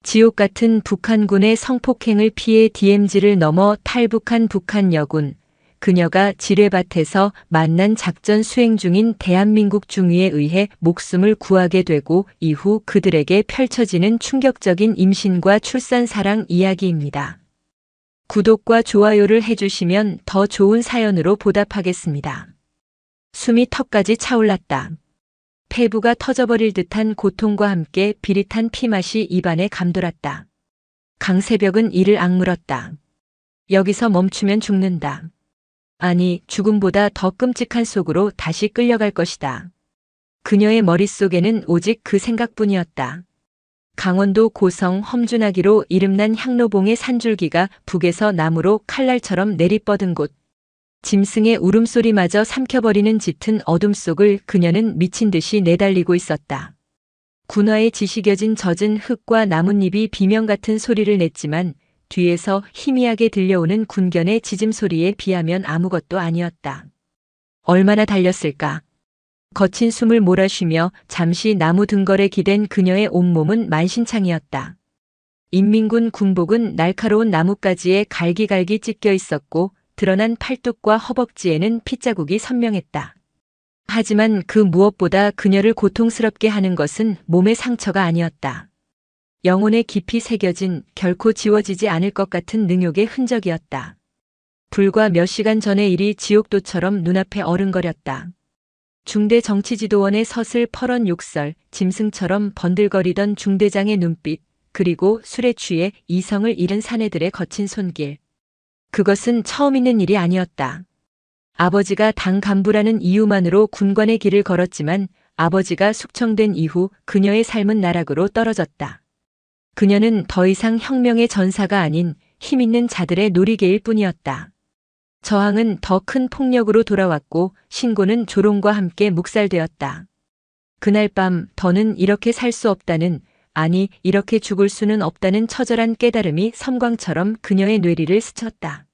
지옥 같은 북한군의 성폭행을 피해 DMZ를 넘어 탈북한 북한 여군, 그녀가 지뢰밭에서 만난 작전 수행 중인 대한민국 중위에 의해 목숨을 구하게 되고 이후 그들에게 펼쳐지는 충격적인 임신과 출산 사랑 이야기입니다. 구독과 좋아요를 해주시면 더 좋은 사연으로 보답하겠습니다. 숨이 턱까지 차올랐다. 폐부가 터져버릴 듯한 고통과 함께 비릿한 피맛이 입안에 감돌았다. 강세벽은 이를 악물었다. 여기서 멈추면 죽는다. 아니, 죽음보다 더 끔찍한 속으로 다시 끌려갈 것이다. 그녀의 머릿속에는 오직 그 생각뿐이었다. 강원도 고성 험준하기로 이름난 향로봉의 산줄기가 북에서 남으로 칼날처럼 내리뻗은 곳. 짐승의 울음소리마저 삼켜버리는 짙은 어둠 속을 그녀는 미친 듯이 내달리고 있었다. 군화에 지시겨진 젖은 흙과 나뭇잎이 비명 같은 소리를 냈지만 뒤에서 희미하게 들려오는 군견의 짖음소리에 비하면 아무것도 아니었다. 얼마나 달렸을까? 거친 숨을 몰아쉬며 잠시 나무 등걸에 기댄 그녀의 온몸은 만신창이었다. 인민군 군복은 날카로운 나뭇가지에 갈기갈기 찢겨 있었고 드러난 팔뚝과 허벅지에는 핏자국이 선명했다. 하지만 그 무엇보다 그녀를 고통스럽게 하는 것은 몸의 상처가 아니었다. 영혼에 깊이 새겨진 결코 지워지지 않을 것 같은 능욕의 흔적이었다. 불과 몇 시간 전의 일이 지옥도처럼 눈앞에 어른거렸다. 중대 정치지도원의 서슬 퍼런 욕설, 짐승처럼 번들거리던 중대장의 눈빛, 그리고 술에 취해 이성을 잃은 사내들의 거친 손길. 그것은 처음 있는 일이 아니었다. 아버지가 당 간부라는 이유만으로 군관의 길을 걸었지만 아버지가 숙청된 이후 그녀의 삶은 나락으로 떨어졌다. 그녀는 더 이상 혁명의 전사가 아닌 힘있는 자들의 놀이개일 뿐이었다. 저항은 더 큰 폭력으로 돌아왔고 신고는 조롱과 함께 묵살되었다. 그날 밤 더는 이렇게 살 수 없다는, 아니 이렇게 죽을 수는 없다는 처절한 깨달음이 섬광처럼 그녀의 뇌리를 스쳤다.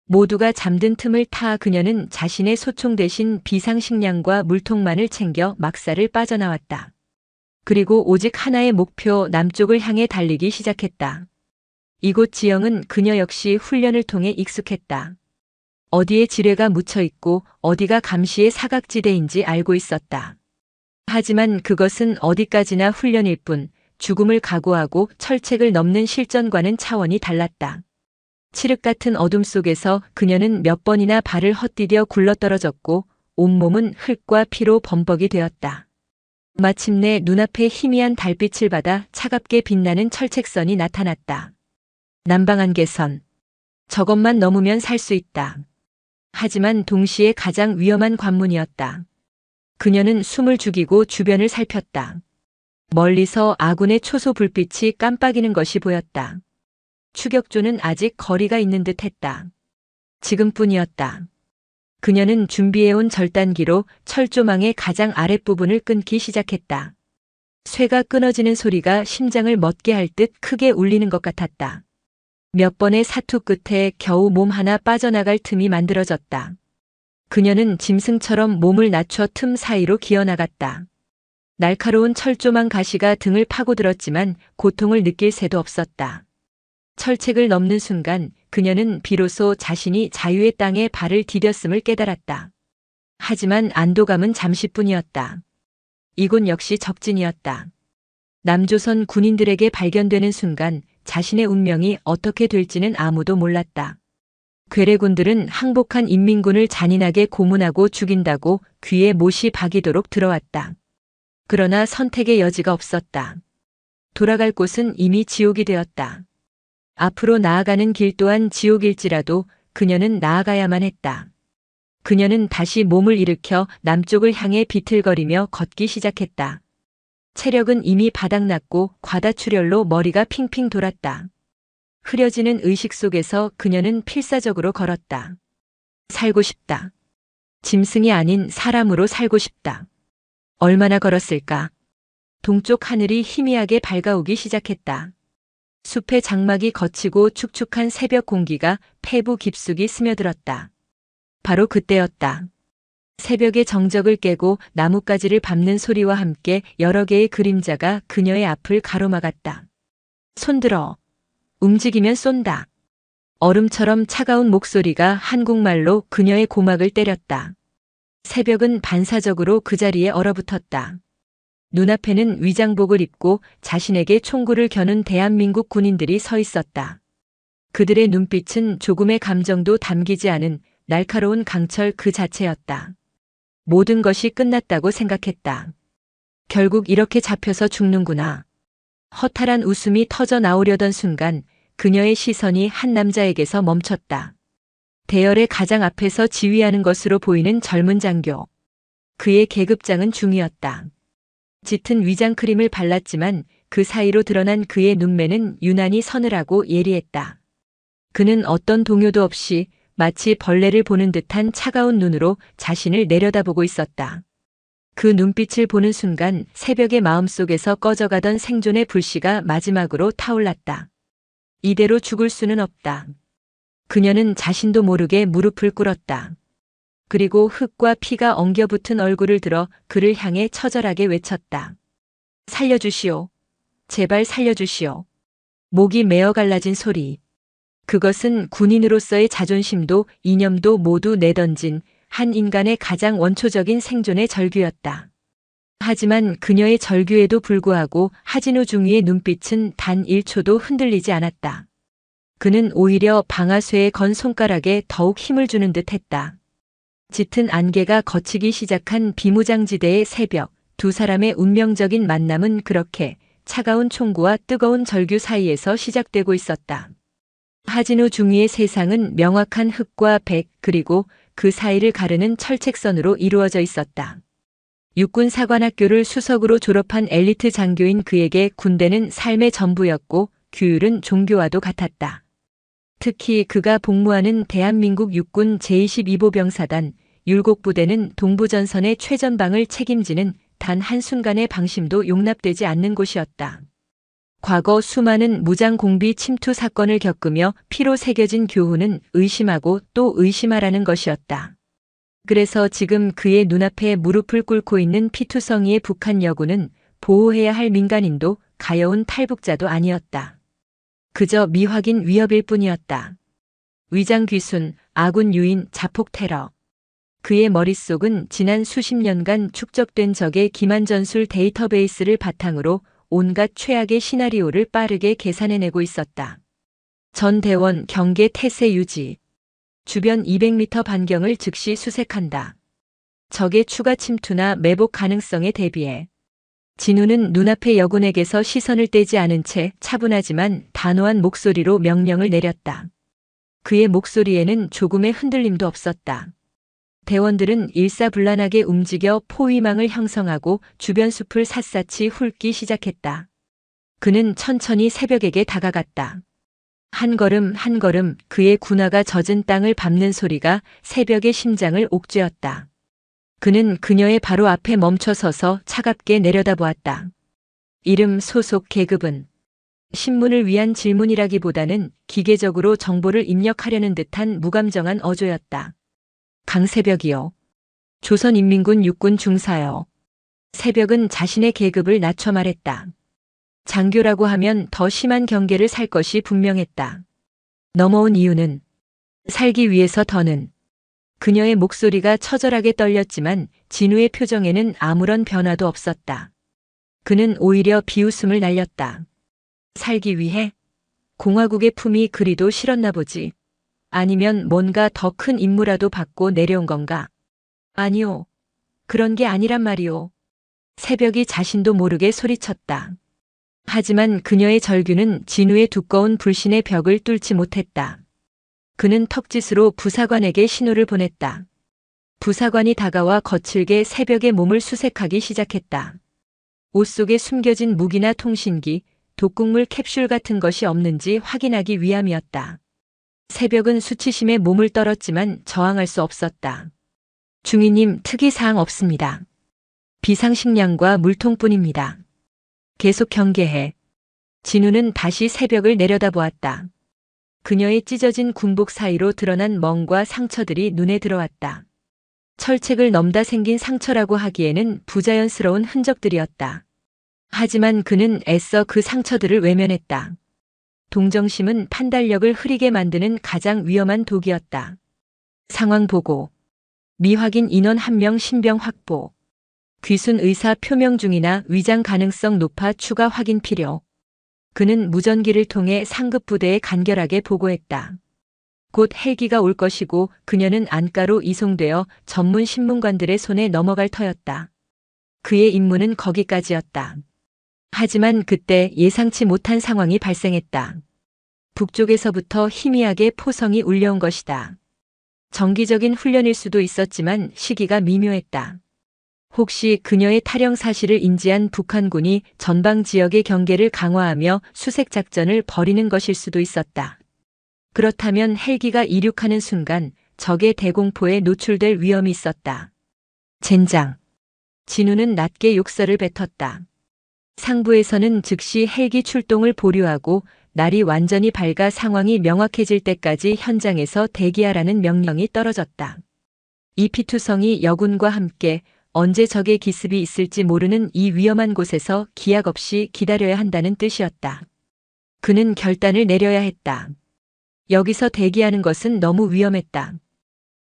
모두가 잠든 틈을 타 그녀는 자신의 소총 대신 비상식량과 물통만을 챙겨 막사를 빠져나왔다. 그리고 오직 하나의 목표 남쪽을 향해 달리기 시작했다. 이곳 지형은 그녀 역시 훈련을 통해 익숙했다. 어디에 지뢰가 묻혀 있고 어디가 감시의 사각지대인지 알고 있었다. 하지만 그것은 어디까지나 훈련일 뿐 죽음을 각오하고 철책을 넘는 실전과는 차원이 달랐다. 칠흑 같은 어둠 속에서 그녀는 몇 번이나 발을 헛디뎌 굴러떨어졌고 온몸은 흙과 피로 범벅이 되었다. 마침내 눈앞에 희미한 달빛을 받아 차갑게 빛나는 철책선이 나타났다. 남방안개선. 저것만 넘으면 살 수 있다. 하지만 동시에 가장 위험한 관문이었다. 그녀는 숨을 죽이고 주변을 살폈다. 멀리서 아군의 초소 불빛이 깜빡이는 것이 보였다. 추격조는 아직 거리가 있는 듯 했다. 지금뿐이었다. 그녀는 준비해온 절단기로 철조망의 가장 아랫부분을 끊기 시작했다. 쇠가 끊어지는 소리가 심장을 멎게 할 듯 크게 울리는 것 같았다. 몇 번의 사투 끝에 겨우 몸 하나 빠져나갈 틈이 만들어졌다. 그녀는 짐승처럼 몸을 낮춰 틈 사이로 기어나갔다. 날카로운 철조망 가시가 등을 파고들었지만 고통을 느낄 새도 없었다. 철책을 넘는 순간 그녀는 비로소 자신이 자유의 땅에 발을 디뎠음을 깨달았다. 하지만 안도감은 잠시뿐이었다. 이곳 역시 적진이었다. 남조선 군인들에게 발견되는 순간 자신의 운명이 어떻게 될지는 아무도 몰랐다. 괴뢰군들은 항복한 인민군을 잔인하게 고문하고 죽인다고 귀에 못이 박이도록 들어왔다. 그러나 선택의 여지가 없었다. 돌아갈 곳은 이미 지옥이 되었다. 앞으로 나아가는 길 또한 지옥일지라도 그녀는 나아가야만 했다. 그녀는 다시 몸을 일으켜 남쪽을 향해 비틀거리며 걷기 시작했다. 체력은 이미 바닥났고 과다출혈로 머리가 핑핑 돌았다. 흐려지는 의식 속에서 그녀는 필사적으로 걸었다. 살고 싶다. 짐승이 아닌 사람으로 살고 싶다. 얼마나 걸었을까? 동쪽 하늘이 희미하게 밝아오기 시작했다. 숲의 장막이 거치고 축축한 새벽 공기가 폐부 깊숙이 스며들었다. 바로 그때였다. 새벽의 정적을 깨고 나뭇가지를 밟는 소리와 함께 여러 개의 그림자가 그녀의 앞을 가로막았다. 손들어. 움직이면 쏜다. 얼음처럼 차가운 목소리가 한국말로 그녀의 고막을 때렸다. 새벽은 반사적으로 그 자리에 얼어붙었다. 눈앞에는 위장복을 입고 자신에게 총구를 겨눈 대한민국 군인들이 서 있었다. 그들의 눈빛은 조금의 감정도 담기지 않은 날카로운 강철 그 자체였다. 모든 것이 끝났다고 생각했다. 결국 이렇게 잡혀서 죽는구나. 허탈한 웃음이 터져 나오려던 순간 그녀의 시선이 한 남자에게서 멈췄다. 대열의 가장 앞에서 지휘하는 것으로 보이는 젊은 장교. 그의 계급장은 중이었다. 짙은 위장 크림을 발랐지만 그 사이로 드러난 그의 눈매는 유난히 서늘하고 예리했다. 그는 어떤 동요도 없이 마치 벌레를 보는 듯한 차가운 눈으로 자신을 내려다보고 있었다. 그 눈빛을 보는 순간 새벽의 마음속에서 꺼져가던 생존의 불씨가 마지막으로 타올랐다. 이대로 죽을 수는 없다. 그녀는 자신도 모르게 무릎을 꿇었다. 그리고 흙과 피가 엉겨붙은 얼굴을 들어 그를 향해 처절하게 외쳤다. 살려주시오. 제발 살려주시오. 목이 메어 갈라진 소리. 그것은 군인으로서의 자존심도 이념도 모두 내던진 한 인간의 가장 원초적인 생존의 절규였다. 하지만 그녀의 절규에도 불구하고 하진우 중위의 눈빛은 단 1초도 흔들리지 않았다. 그는 오히려 방아쇠에 건 손가락에 더욱 힘을 주는 듯 했다. 짙은 안개가 걷히기 시작한 비무장지대의 새벽, 두 사람의 운명적인 만남은 그렇게 차가운 총구와 뜨거운 절규 사이에서 시작되고 있었다. 하진우 중위의 세상은 명확한 흙과 백 그리고 그 사이를 가르는 철책선으로 이루어져 있었다. 육군 사관학교를 수석으로 졸업한 엘리트 장교인 그에게 군대는 삶의 전부였고 규율은 종교와도 같았다. 특히 그가 복무하는 대한민국 육군 제22보 병사단 율곡부대는 동부전선의 최전방을 책임지는 단 한순간의 방심도 용납되지 않는 곳이었다. 과거 수많은 무장공비 침투 사건을 겪으며 피로 새겨진 교훈은 의심하고 또 의심하라는 것이었다. 그래서 지금 그의 눈앞에 무릎을 꿇고 있는 피투성이의 북한 여군은 보호해야 할 민간인도 가여운 탈북자도 아니었다. 그저 미확인 위협일 뿐이었다. 위장 귀순, 아군 유인, 자폭 테러. 그의 머릿속은 지난 수십 년간 축적된 적의 기만 전술 데이터베이스를 바탕으로 온갖 최악의 시나리오를 빠르게 계산해내고 있었다. 전 대원 경계 태세 유지. 주변 200m 반경을 즉시 수색한다. 적의 추가 침투나 매복 가능성에 대비해. 진우는 눈앞의 여군에게서 시선을 떼지 않은 채 차분하지만 단호한 목소리로 명령을 내렸다. 그의 목소리에는 조금의 흔들림도 없었다. 대원들은 일사불란하게 움직여 포위망을 형성하고 주변 숲을 샅샅이 훑기 시작했다. 그는 천천히 새벽에게 다가갔다. 한 걸음 한 걸음 그의 군화가 젖은 땅을 밟는 소리가 새벽의 심장을 옥죄었다. 그는 그녀의 바로 앞에 멈춰 서서 차갑게 내려다보았다. 이름, 소속, 계급은? 신문을 위한 질문이라기보다는 기계적으로 정보를 입력하려는 듯한 무감정한 어조였다. 강새벽이요. 조선인민군 육군 중사요. 새벽은 자신의 계급을 낮춰 말했다. 장교라고 하면 더 심한 경계를 살 것이 분명했다. 넘어온 이유는? 살기 위해서 더는. 그녀의 목소리가 처절하게 떨렸지만 진우의 표정에는 아무런 변화도 없었다. 그는 오히려 비웃음을 날렸다. 살기 위해? 공화국의 품이 그리도 싫었나 보지. 아니면 뭔가 더 큰 임무라도 받고 내려온 건가? 아니요. 그런 게 아니란 말이오. 새벽이 자신도 모르게 소리쳤다. 하지만 그녀의 절규는 진우의 두꺼운 불신의 벽을 뚫지 못했다. 그는 턱짓으로 부사관에게 신호를 보냈다. 부사관이 다가와 거칠게 새벽의 몸을 수색하기 시작했다. 옷 속에 숨겨진 무기나 통신기, 독극물 캡슐 같은 것이 없는지 확인하기 위함이었다. 새벽은 수치심에 몸을 떨었지만 저항할 수 없었다. 중위님, 특이사항 없습니다. 비상식량과 물통뿐입니다. 계속 경계해. 진우는 다시 새벽을 내려다보았다. 그녀의 찢어진 군복 사이로 드러난 멍과 상처들이 눈에 들어왔다. 철책을 넘다 생긴 상처라고 하기에는 부자연스러운 흔적들이었다. 하지만 그는 애써 그 상처들을 외면했다. 동정심은 판단력을 흐리게 만드는 가장 위험한 독이었다. 상황 보고. 미확인 인원 1명 신병 확보. 귀순 의사 표명 중이나 위장 가능성 높아 추가 확인 필요. 그는 무전기를 통해 상급 부대에 간결하게 보고했다. 곧 헬기가 올 것이고 그녀는 안가로 이송되어 전문 신문관들의 손에 넘어갈 터였다. 그의 임무는 거기까지였다. 하지만 그때 예상치 못한 상황이 발생했다. 북쪽에서부터 희미하게 포성이 울려온 것이다. 정기적인 훈련일 수도 있었지만 시기가 미묘했다. 혹시 그녀의 탈영 사실을 인지한 북한군이 전방 지역의 경계를 강화하며 수색 작전을 벌이는 것일 수도 있었다. 그렇다면 헬기가 이륙하는 순간 적의 대공포에 노출될 위험이 있었다. 젠장. 진우는 낮게 욕설을 뱉었다. 상부에서는 즉시 헬기 출동을 보류하고 날이 완전히 밝아 상황이 명확해질 때까지 현장에서 대기하라는 명령이 떨어졌다. 이 피투성이 여군과 함께 언제 적의 기습이 있을지 모르는 이 위험한 곳에서 기약 없이 기다려야 한다는 뜻이었다. 그는 결단을 내려야 했다. 여기서 대기하는 것은 너무 위험했다.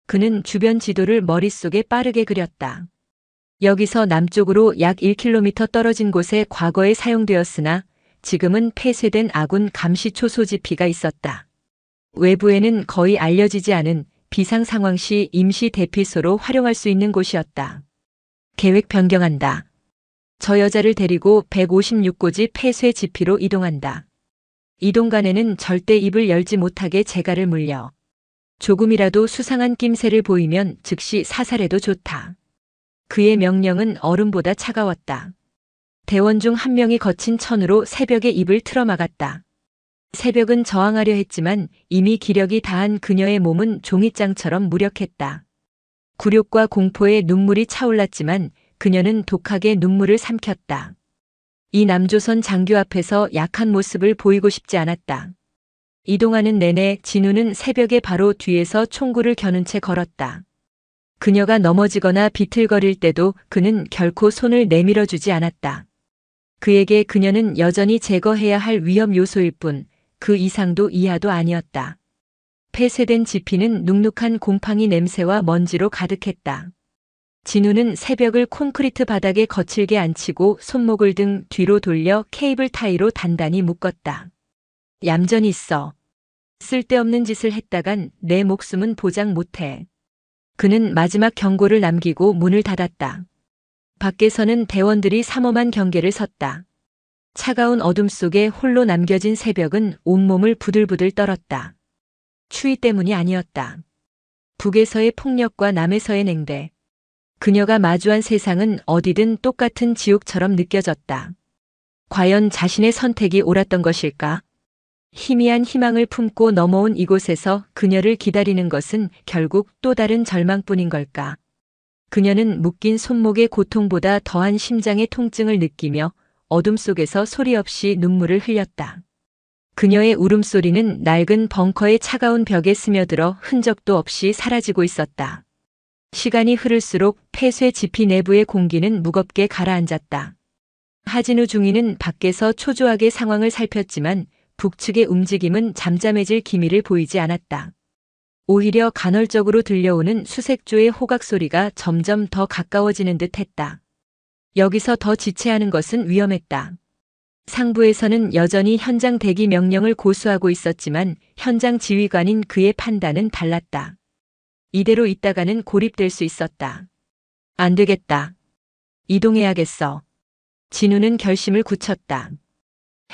그는 주변 지도를 머릿속에 빠르게 그렸다. 여기서 남쪽으로 약 1km 떨어진 곳에 과거에 사용되었으나 지금은 폐쇄된 아군 감시 초소지피가 있었다. 외부에는 거의 알려지지 않은 비상 상황 시 임시 대피소로 활용할 수 있는 곳이었다. 계획 변경한다. 저 여자를 데리고 156고지 폐쇄 지피로 이동한다. 이동간에는 절대 입을 열지 못하게 재갈을 물려. 조금이라도 수상한 낌새를 보이면 즉시 사살해도 좋다. 그의 명령은 얼음보다 차가웠다. 대원 중 한 명이 거친 천으로 새벽의 입을 틀어막았다. 새벽은 저항하려 했지만 이미 기력이 다한 그녀의 몸은 종잇장처럼 무력했다. 굴욕과 공포에 눈물이 차올랐지만 그녀는 독하게 눈물을 삼켰다. 이 남조선 장교 앞에서 약한 모습을 보이고 싶지 않았다. 이동하는 내내 진우는 새벽에 바로 뒤에서 총구를 겨눈 채 걸었다. 그녀가 넘어지거나 비틀거릴 때도 그는 결코 손을 내밀어주지 않았다. 그에게 그녀는 여전히 제거해야 할 위험 요소일 뿐 그 이상도 이하도 아니었다. 폐쇄된 지피는 눅눅한 곰팡이 냄새와 먼지로 가득했다. 진우는 새벽을 콘크리트 바닥에 거칠게 앉히고 손목을 등 뒤로 돌려 케이블 타이로 단단히 묶었다. 얌전히 있어. 쓸데없는 짓을 했다간 내 목숨은 보장 못해. 그는 마지막 경고를 남기고 문을 닫았다. 밖에서는 대원들이 삼엄한 경계를 섰다. 차가운 어둠 속에 홀로 남겨진 새벽은 온몸을 부들부들 떨었다. 추위 때문이 아니었다. 북에서의 폭력과 남에서의 냉대. 그녀가 마주한 세상은 어디든 똑같은 지옥처럼 느껴졌다. 과연 자신의 선택이 옳았던 것일까? 희미한 희망을 품고 넘어온 이곳에서 그녀를 기다리는 것은 결국 또 다른 절망뿐인 걸까? 그녀는 묶인 손목의 고통보다 더한 심장의 통증을 느끼며 어둠 속에서 소리 없이 눈물을 흘렸다. 그녀의 울음소리는 낡은 벙커의 차가운 벽에 스며들어 흔적도 없이 사라지고 있었다. 시간이 흐를수록 폐쇄 지피 내부의 공기는 무겁게 가라앉았다. 하진우 중위는 밖에서 초조하게 상황을 살폈지만 북측의 움직임은 잠잠해질 기미를 보이지 않았다. 오히려 간헐적으로 들려오는 수색조의 호각 소리가 점점 더 가까워지는 듯 했다. 여기서 더 지체하는 것은 위험했다. 상부에서는 여전히 현장 대기 명령을 고수하고 있었지만 현장 지휘관인 그의 판단은 달랐다. 이대로 있다가는 고립될 수 있었다. 안 되겠다. 이동해야겠어. 진우는 결심을 굳혔다.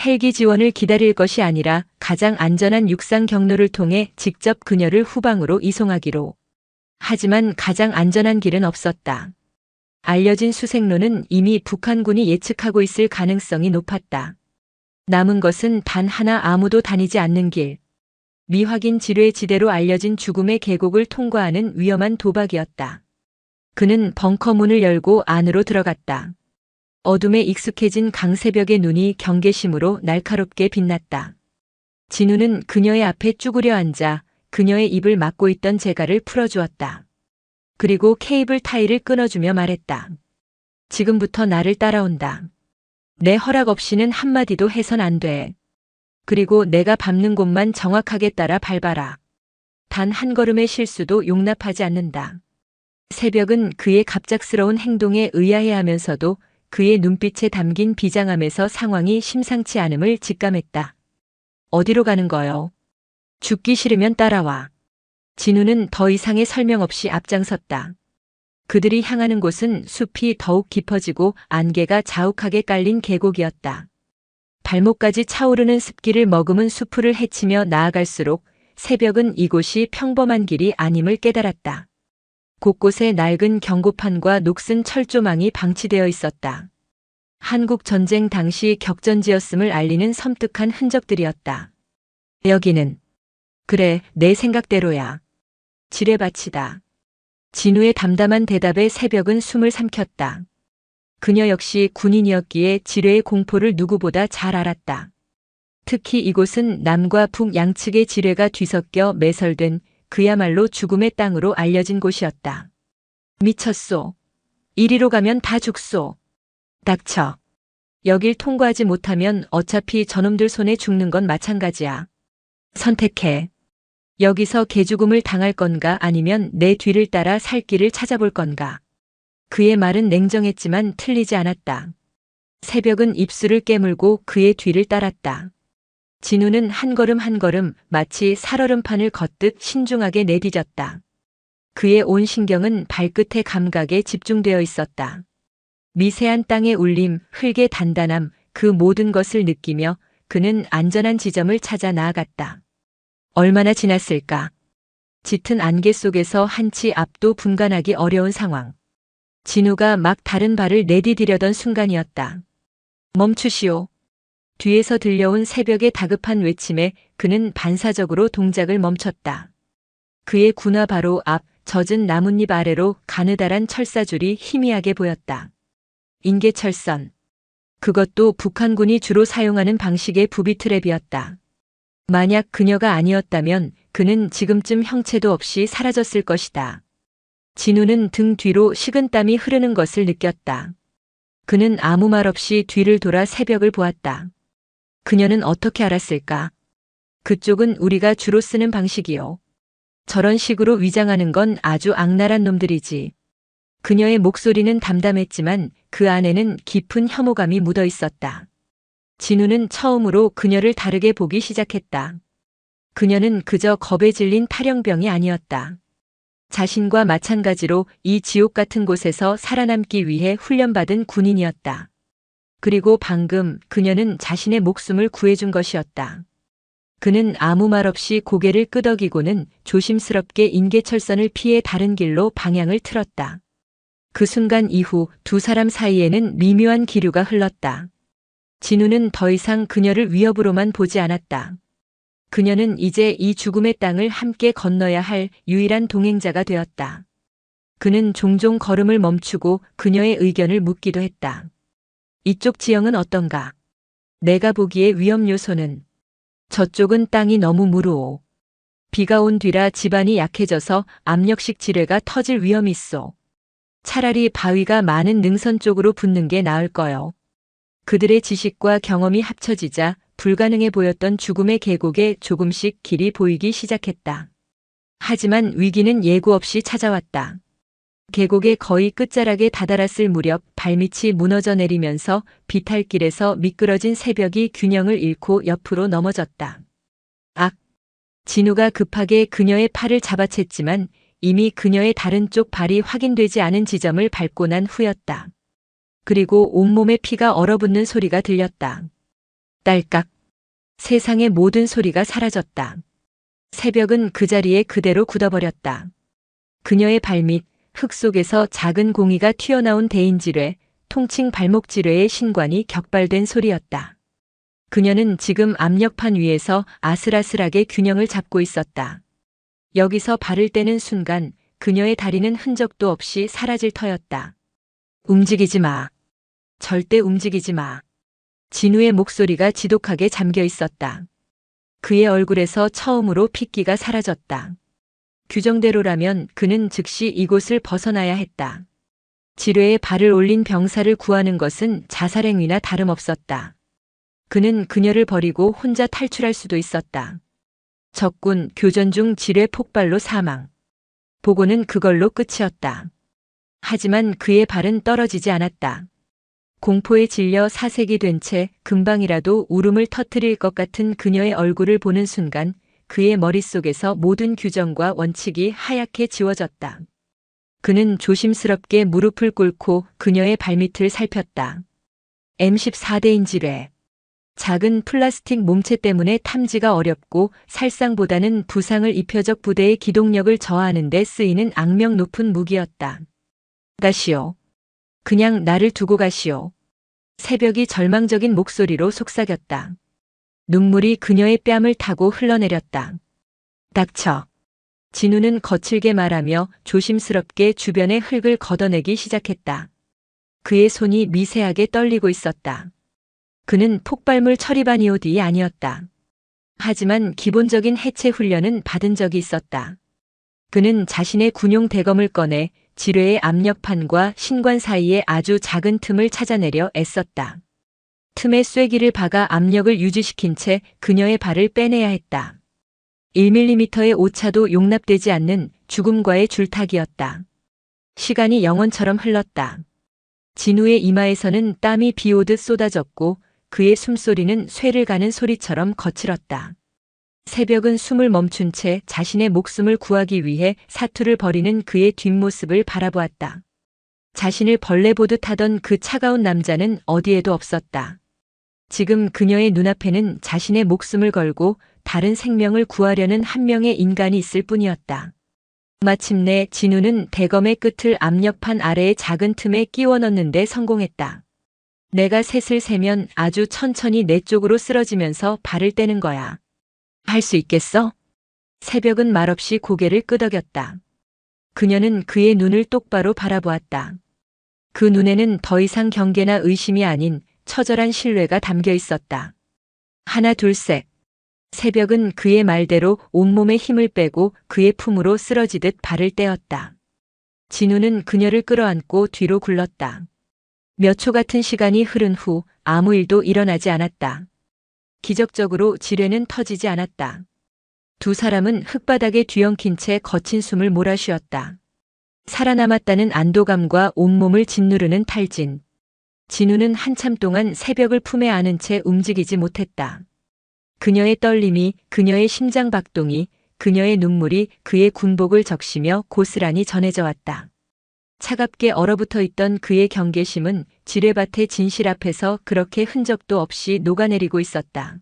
헬기 지원을 기다릴 것이 아니라 가장 안전한 육상 경로를 통해 직접 그녀를 후방으로 이송하기로. 하지만 가장 안전한 길은 없었다. 알려진 수색로는 이미 북한군이 예측하고 있을 가능성이 높았다. 남은 것은 단 하나 아무도 다니지 않는 길. 미확인 지뢰 지대로 알려진 죽음의 계곡을 통과하는 위험한 도박이었다. 그는 벙커 문을 열고 안으로 들어갔다. 어둠에 익숙해진 강새벽의 눈이 경계심으로 날카롭게 빛났다. 진우는 그녀의 앞에 쭈그려 앉아 그녀의 입을 막고 있던 재갈을 풀어주었다. 그리고 케이블 타이를 끊어주며 말했다. 지금부터 나를 따라온다. 내 허락 없이는 한마디도 해선 안 돼. 그리고 내가 밟는 곳만 정확하게 따라 밟아라. 단 한 걸음의 실수도 용납하지 않는다. 새벽은 그의 갑작스러운 행동에 의아해하면서도 그의 눈빛에 담긴 비장함에서 상황이 심상치 않음을 직감했다. 어디로 가는 거요? 죽기 싫으면 따라와. 진우는 더 이상의 설명 없이 앞장섰다. 그들이 향하는 곳은 숲이 더욱 깊어지고 안개가 자욱하게 깔린 계곡이었다. 발목까지 차오르는 습기를 머금은 수풀을 헤치며 나아갈수록 새벽은 이곳이 평범한 길이 아님을 깨달았다. 곳곳에 낡은 경고판과 녹슨 철조망이 방치되어 있었다. 한국 전쟁 당시 격전지였음을 알리는 섬뜩한 흔적들이었다. 여기는 그래, 내 생각대로야. 지뢰밭이다. 진우의 담담한 대답에 새벽은 숨을 삼켰다. 그녀 역시 군인이었기에 지뢰의 공포를 누구보다 잘 알았다. 특히 이곳은 남과 북 양측의 지뢰가 뒤섞여 매설된 그야말로 죽음의 땅으로 알려진 곳이었다. 미쳤소. 이리로 가면 다 죽소. 닥쳐. 여길 통과하지 못하면 어차피 저놈들 손에 죽는 건 마찬가지야. 선택해. 여기서 개죽음을 당할 건가 아니면 내 뒤를 따라 살 길을 찾아볼 건가. 그의 말은 냉정했지만 틀리지 않았다. 새벽은 입술을 깨물고 그의 뒤를 따랐다. 진우는 한 걸음 한 걸음 마치 살얼음판을 걷듯 신중하게 내디뎠다. 그의 온 신경은 발끝의 감각에 집중되어 있었다. 미세한 땅의 울림, 흙의 단단함, 그 모든 것을 느끼며 그는 안전한 지점을 찾아 나아갔다. 얼마나 지났을까? 짙은 안개 속에서 한치 앞도 분간하기 어려운 상황. 진우가 막 다른 발을 내디디려던 순간이었다. 멈추시오. 뒤에서 들려온 새벽의 다급한 외침에 그는 반사적으로 동작을 멈췄다. 그의 군화 바로 앞 젖은 나뭇잎 아래로 가느다란 철사줄이 희미하게 보였다. 인계철선. 그것도 북한군이 주로 사용하는 방식의 부비트랩이었다. 만약 그녀가 아니었다면 그는 지금쯤 형체도 없이 사라졌을 것이다. 진우는 등 뒤로 식은땀이 흐르는 것을 느꼈다. 그는 아무 말 없이 뒤를 돌아 새벽을 보았다. 그녀는 어떻게 알았을까? 그쪽은 우리가 주로 쓰는 방식이요. 저런 식으로 위장하는 건 아주 악랄한 놈들이지. 그녀의 목소리는 담담했지만 그 안에는 깊은 혐오감이 묻어 있었다. 진우는 처음으로 그녀를 다르게 보기 시작했다. 그녀는 그저 겁에 질린 탈영병이 아니었다. 자신과 마찬가지로 이 지옥 같은 곳에서 살아남기 위해 훈련받은 군인이었다. 그리고 방금 그녀는 자신의 목숨을 구해준 것이었다. 그는 아무 말 없이 고개를 끄덕이고는 조심스럽게 인계철선을 피해 다른 길로 방향을 틀었다. 그 순간 이후 두 사람 사이에는 미묘한 기류가 흘렀다. 진우는 더 이상 그녀를 위협으로만 보지 않았다. 그녀는 이제 이 죽음의 땅을 함께 건너야 할 유일한 동행자가 되었다. 그는 종종 걸음을 멈추고 그녀의 의견을 묻기도 했다. 이쪽 지형은 어떤가? 내가 보기에 위험 요소는 저쪽은 땅이 너무 무르오. 비가 온 뒤라 지반이 약해져서 압력식 지뢰가 터질 위험이 있어. 차라리 바위가 많은 능선 쪽으로 붙는 게 나을 거요. 그들의 지식과 경험이 합쳐지자 불가능해 보였던 죽음의 계곡에 조금씩 길이 보이기 시작했다. 하지만 위기는 예고 없이 찾아왔다. 계곡의 거의 끝자락에 다다랐을 무렵 발밑이 무너져 내리면서 비탈길에서 미끄러진 새벽이 균형을 잃고 옆으로 넘어졌다. 악! 진우가 급하게 그녀의 팔을 잡아챘지만 이미 그녀의 다른 쪽 발이 확인되지 않은 지점을 밟고 난 후였다. 그리고 온몸에 피가 얼어붙는 소리가 들렸다. 딸깍. 세상의 모든 소리가 사라졌다. 새벽은 그 자리에 그대로 굳어버렸다. 그녀의 발밑, 흙 속에서 작은 공이가 튀어나온 대인지뢰, 통칭 발목지뢰의 신관이 격발된 소리였다. 그녀는 지금 압력판 위에서 아슬아슬하게 균형을 잡고 있었다. 여기서 발을 떼는 순간 그녀의 다리는 흔적도 없이 사라질 터였다. 움직이지 마. 절대 움직이지 마. 진우의 목소리가 지독하게 잠겨 있었다. 그의 얼굴에서 처음으로 핏기가 사라졌다. 규정대로라면 그는 즉시 이곳을 벗어나야 했다. 지뢰에 발을 올린 병사를 구하는 것은 자살행위나 다름없었다. 그는 그녀를 버리고 혼자 탈출할 수도 있었다. 적군 교전 중 지뢰 폭발로 사망. 보고는 그걸로 끝이었다. 하지만 그의 발은 떨어지지 않았다. 공포에 질려 사색이 된 채 금방이라도 울음을 터뜨릴 것 같은 그녀의 얼굴을 보는 순간 그의 머릿속에서 모든 규정과 원칙이 하얗게 지워졌다. 그는 조심스럽게 무릎을 꿇고 그녀의 발밑을 살폈다. M14대인 지뢰. 작은 플라스틱 몸체 때문에 탐지가 어렵고 살상보다는 부상을 입혀적 부대의 기동력을 저하하는 데 쓰이는 악명 높은 무기였다. 가시오. 그냥 나를 두고 가시오. 새벽이 절망적인 목소리로 속삭였다. 눈물이 그녀의 뺨을 타고 흘러내렸다. 닥쳐. 진우는 거칠게 말하며 조심스럽게 주변의 흙을 걷어내기 시작했다. 그의 손이 미세하게 떨리고 있었다. 그는 폭발물 처리반 EOD 아니었다. 하지만 기본적인 해체 훈련은 받은 적이 있었다. 그는 자신의 군용 대검을 꺼내 지뢰의 압력판과 신관 사이에 아주 작은 틈을 찾아내려 애썼다. 틈에 쐐기를 박아 압력을 유지시킨 채 그녀의 발을 빼내야 했다. 1mm의 오차도 용납되지 않는 죽음과의 줄타기였다. 시간이 영원처럼 흘렀다. 진우의 이마에서는 땀이 비오듯 쏟아졌고 그의 숨소리는 쇠를 가는 소리처럼 거칠었다. 새벽은 숨을 멈춘 채 자신의 목숨을 구하기 위해 사투를 벌이는 그의 뒷모습을 바라보았다. 자신을 벌레 보듯 하던 그 차가운 남자는 어디에도 없었다. 지금 그녀의 눈앞에는 자신의 목숨을 걸고 다른 생명을 구하려는 한 명의 인간이 있을 뿐이었다. 마침내 진우는 대검의 끝을 압력판 아래의 작은 틈에 끼워 넣는 데 성공했다. 내가 셋을 세면 아주 천천히 내 쪽으로 쓰러지면서 발을 떼는 거야. 할 수 있겠어? 새벽은 말없이 고개를 끄덕였다. 그녀는 그의 눈을 똑바로 바라보았다. 그 눈에는 더 이상 경계나 의심이 아닌 처절한 신뢰가 담겨 있었다. 하나 둘 셋. 새벽은 그의 말대로 온몸에 힘을 빼고 그의 품으로 쓰러지듯 발을 떼었다. 진우는 그녀를 끌어안고 뒤로 굴렀다. 몇 초 같은 시간이 흐른 후 아무 일도 일어나지 않았다. 기적적으로 지뢰는 터지지 않았다. 두 사람은 흙바닥에 뒤엉킨 채 거친 숨을 몰아쉬었다. 살아남았다는 안도감과 온몸을 짓누르는 탈진. 진우는 한참 동안 새벽을 품에 안은 채 움직이지 못했다. 그녀의 떨림이, 그녀의 심장 박동이, 그녀의 눈물이 그의 군복을 적시며 고스란히 전해져 왔다. 차갑게 얼어붙어 있던 그의 경계심은 지뢰밭의 진실 앞에서 그렇게 흔적도 없이 녹아내리고 있었다.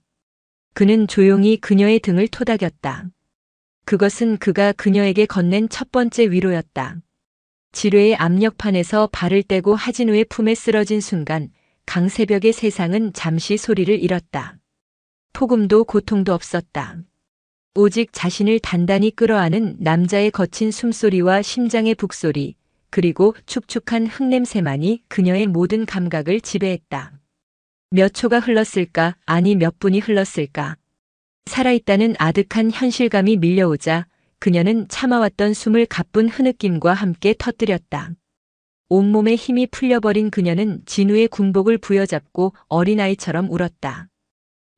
그는 조용히 그녀의 등을 토닥였다. 그것은 그가 그녀에게 건넨 첫 번째 위로였다. 지뢰의 압력판에서 발을 떼고 하진우의 품에 쓰러진 순간 강새벽의 세상은 잠시 소리를 잃었다. 폭음도 고통도 없었다. 오직 자신을 단단히 끌어안은 남자의 거친 숨소리와 심장의 북소리, 그리고 축축한 흙냄새만이 그녀의 모든 감각을 지배했다. 몇 초가 흘렀을까, 아니 몇 분이 흘렀을까. 살아있다는 아득한 현실감이 밀려오자 그녀는 참아왔던 숨을 가쁜 흐느낌과 함께 터뜨렸다. 온몸에 힘이 풀려버린 그녀는 진우의 군복을 부여잡고 어린아이처럼 울었다.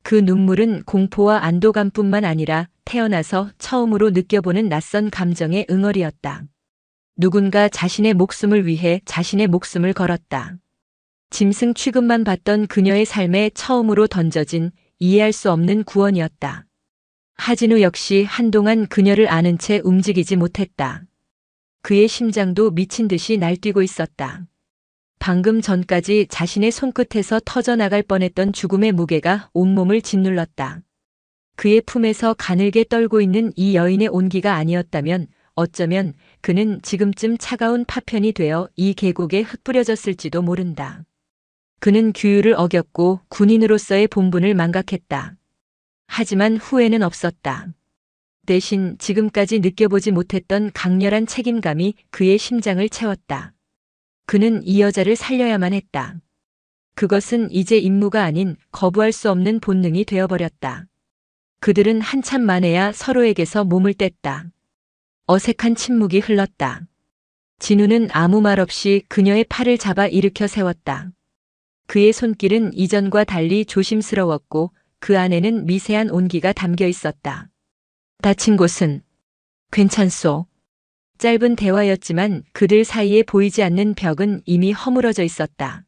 그 눈물은 공포와 안도감뿐만 아니라 태어나서 처음으로 느껴보는 낯선 감정의 응어리였다. 누군가 자신의 목숨을 위해 자신의 목숨을 걸었다. 짐승 취급만 받던 그녀의 삶에 처음으로 던져진 이해할 수 없는 구원이었다. 하진우 역시 한동안 그녀를 아는 채 움직이지 못했다. 그의 심장도 미친 듯이 날뛰고 있었다. 방금 전까지 자신의 손끝에서 터져나갈 뻔했던 죽음의 무게가 온몸을 짓눌렀다. 그의 품에서 가늘게 떨고 있는 이 여인의 온기가 아니었다면 어쩌면 그는 지금쯤 차가운 파편이 되어 이 계곡에 흩뿌려졌을지도 모른다. 그는 규율을 어겼고 군인으로서의 본분을 망각했다. 하지만 후회는 없었다. 대신 지금까지 느껴보지 못했던 강렬한 책임감이 그의 심장을 채웠다. 그는 이 여자를 살려야만 했다. 그것은 이제 임무가 아닌 거부할 수 없는 본능이 되어버렸다. 그들은 한참 만에야 서로에게서 몸을 뗐다. 어색한 침묵이 흘렀다. 진우는 아무 말 없이 그녀의 팔을 잡아 일으켜 세웠다. 그의 손길은 이전과 달리 조심스러웠고 그 안에는 미세한 온기가 담겨 있었다. 다친 곳은? 괜찮소. 짧은 대화였지만 그들 사이에 보이지 않는 벽은 이미 허물어져 있었다.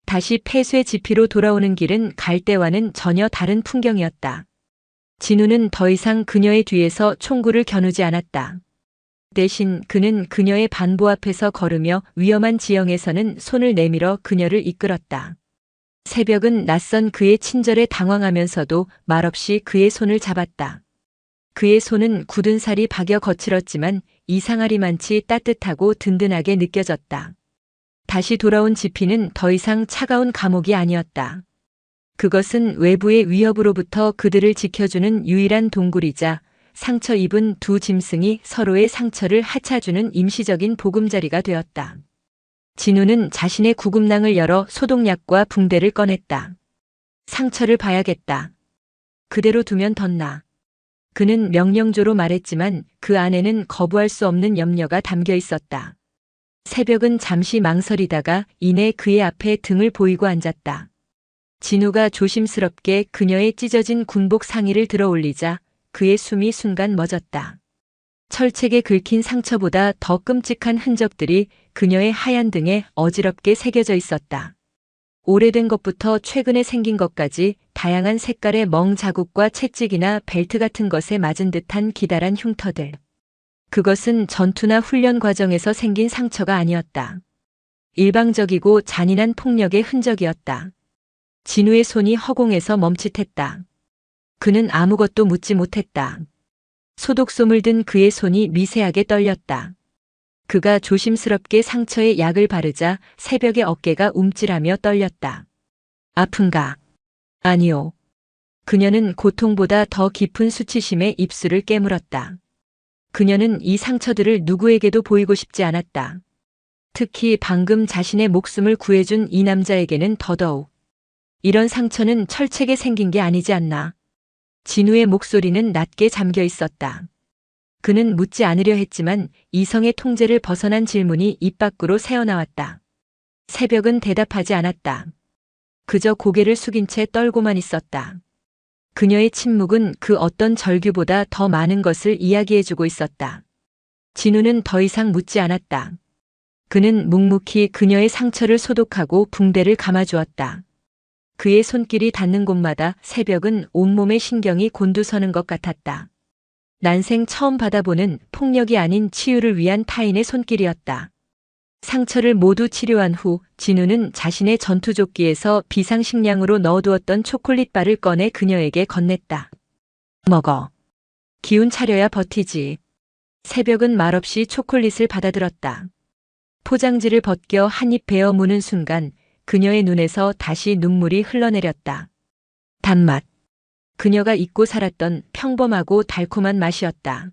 다시 폐쇄 지피로 돌아오는 길은 갈 때와는 전혀 다른 풍경이었다. 진우는 더 이상 그녀의 뒤에서 총구를 겨누지 않았다. 대신 그는 그녀의 반보 앞에서 걸으며 위험한 지형에서는 손을 내밀어 그녀를 이끌었다. 새벽은 낯선 그의 친절에 당황하면서도 말없이 그의 손을 잡았다. 그의 손은 굳은 살이 박여 거칠었지만 이상하리만치 따뜻하고 든든하게 느껴졌다. 다시 돌아온 지피는 더 이상 차가운 감옥이 아니었다. 그것은 외부의 위협으로부터 그들을 지켜주는 유일한 동굴이자 상처 입은 두 짐승이 서로의 상처를 하차주는 임시적인 보금자리가 되었다. 진우는 자신의 구급낭을 열어 소독약과 붕대를 꺼냈다. 상처를 봐야겠다. 그대로 두면 덧나. 그는 명령조로 말했지만 그 안에는 거부할 수 없는 염려가 담겨 있었다. 새벽은 잠시 망설이다가 이내 그의 앞에 등을 보이고 앉았다. 진우가 조심스럽게 그녀의 찢어진 군복 상의를 들어 올리자 그의 숨이 순간 멎었다. 철책에 긁힌 상처보다 더 끔찍한 흔적들이 그녀의 하얀 등에 어지럽게 새겨져 있었다. 오래된 것부터 최근에 생긴 것까지 다양한 색깔의 멍 자국과 채찍이나 벨트 같은 것에 맞은 듯한 기다란 흉터들. 그것은 전투나 훈련 과정에서 생긴 상처가 아니었다. 일방적이고 잔인한 폭력의 흔적이었다. 진우의 손이 허공에서 멈칫했다. 그는 아무것도 묻지 못했다. 소독솜을 든 그의 손이 미세하게 떨렸다. 그가 조심스럽게 상처에 약을 바르자 새벽의 어깨가 움찔하며 떨렸다. 아픈가? 아니요. 그녀는 고통보다 더 깊은 수치심에 입술을 깨물었다. 그녀는 이 상처들을 누구에게도 보이고 싶지 않았다. 특히 방금 자신의 목숨을 구해준 이 남자에게는 더더욱. 이런 상처는 철책에 생긴 게 아니지 않나. 진우의 목소리는 낮게 잠겨 있었다. 그는 묻지 않으려 했지만 이성의 통제를 벗어난 질문이 입 밖으로 새어나왔다. 새벽은 대답하지 않았다. 그저 고개를 숙인 채 떨고만 있었다. 그녀의 침묵은 그 어떤 절규보다 더 많은 것을 이야기해주고 있었다. 진우는 더 이상 묻지 않았다. 그는 묵묵히 그녀의 상처를 소독하고 붕대를 감아주었다. 그의 손길이 닿는 곳마다 새벽은 온몸의 신경이 곤두서는 것 같았다. 난생 처음 받아보는 폭력이 아닌 치유를 위한 타인의 손길이었다. 상처를 모두 치료한 후 진우는 자신의 전투조끼에서 비상식량으로 넣어두었던 초콜릿바를 꺼내 그녀에게 건넸다. 먹어. 기운 차려야 버티지. 새벽은 말없이 초콜릿을 받아들었다. 포장지를 벗겨 한 입 베어 무는 순간 그녀의 눈에서 다시 눈물이 흘러내렸다. 단맛. 그녀가 잊고 살았던 평범하고 달콤한 맛이었다.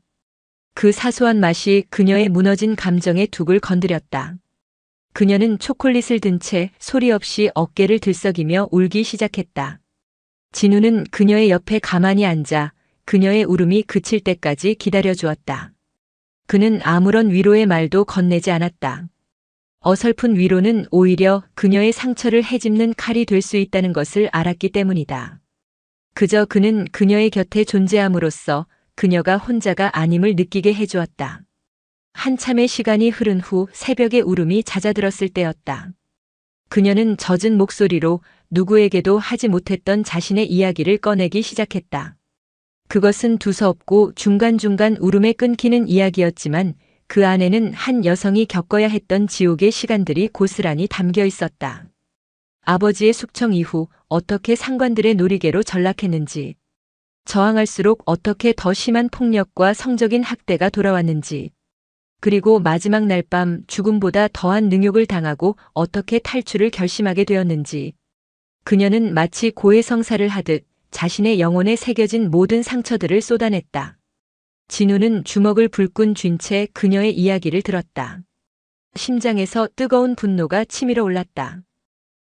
그 사소한 맛이 그녀의 무너진 감정의 둑을 건드렸다. 그녀는 초콜릿을 든 채 소리 없이 어깨를 들썩이며 울기 시작했다. 진우는 그녀의 옆에 가만히 앉아 그녀의 울음이 그칠 때까지 기다려주었다. 그는 아무런 위로의 말도 건네지 않았다. 어설픈 위로는 오히려 그녀의 상처를 헤집는 칼이 될 수 있다는 것을 알았기 때문이다. 그저 그는 그녀의 곁에 존재함으로써 그녀가 혼자가 아님을 느끼게 해주었다. 한참의 시간이 흐른 후 새벽의 울음이 잦아들었을 때였다. 그녀는 젖은 목소리로 누구에게도 하지 못했던 자신의 이야기를 꺼내기 시작했다. 그것은 두서없고 중간중간 울음에 끊기는 이야기였지만 그 안에는 한 여성이 겪어야 했던 지옥의 시간들이 고스란히 담겨 있었다. 아버지의 숙청 이후 어떻게 상관들의 놀이개로 전락했는지, 저항할수록 어떻게 더 심한 폭력과 성적인 학대가 돌아왔는지, 그리고 마지막 날 밤 죽음보다 더한 능욕을 당하고 어떻게 탈출을 결심하게 되었는지. 그녀는 마치 고해성사를 하듯 자신의 영혼에 새겨진 모든 상처들을 쏟아냈다. 진우는 주먹을 불끈 쥔 채 그녀의 이야기를 들었다. 심장에서 뜨거운 분노가 치밀어 올랐다.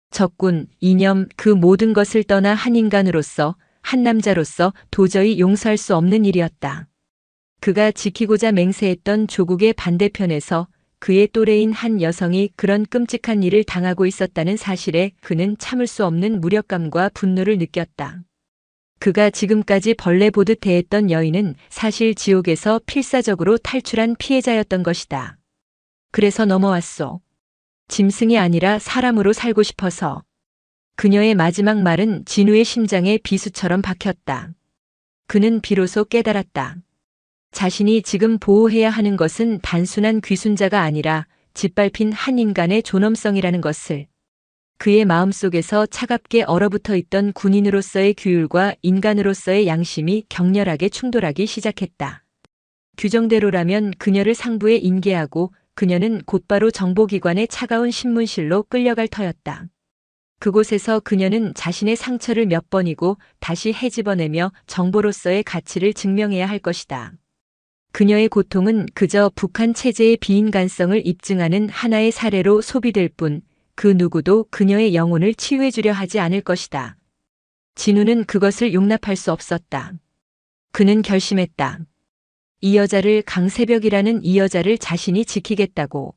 적군, 이념, 그 모든 것을 떠나 한 인간으로서, 한 남자로서 도저히 용서할 수 없는 일이었다. 그가 지키고자 맹세했던 조국의 반대편에서 그의 또래인 한 여성이 그런 끔찍한 일을 당하고 있었다는 사실에 그는 참을 수 없는 무력감과 분노를 느꼈다. 그가 지금까지 벌레 보듯 대했던 여인은 사실 지옥에서 필사적으로 탈출한 피해자였던 것이다. 그래서 넘어왔소. 짐승이 아니라 사람으로 살고 싶어서. 그녀의 마지막 말은 진우의 심장에 비수처럼 박혔다. 그는 비로소 깨달았다. 자신이 지금 보호해야 하는 것은 단순한 귀순자가 아니라 짓밟힌 한 인간의 존엄성이라는 것을. 그의 마음속에서 차갑게 얼어붙어 있던 군인으로서의 규율과 인간으로서의 양심이 격렬하게 충돌하기 시작했다. 규정대로라면 그녀를 상부에 인계하고 그녀는 곧바로 정보기관의 차가운 신문실로 끌려갈 터였다. 그곳에서 그녀는 자신의 상처를 몇 번이고 다시 헤집어내며 정보로서의 가치를 증명해야 할 것이다. 그녀의 고통은 그저 북한 체제의 비인간성을 입증하는 하나의 사례로 소비될 뿐 그 누구도 그녀의 영혼을 치유해주려 하지 않을 것이다. 진우는 그것을 용납할 수 없었다. 그는 결심했다. 이 여자를 강새벽이라는 이 여자를 자신이 지키겠다고.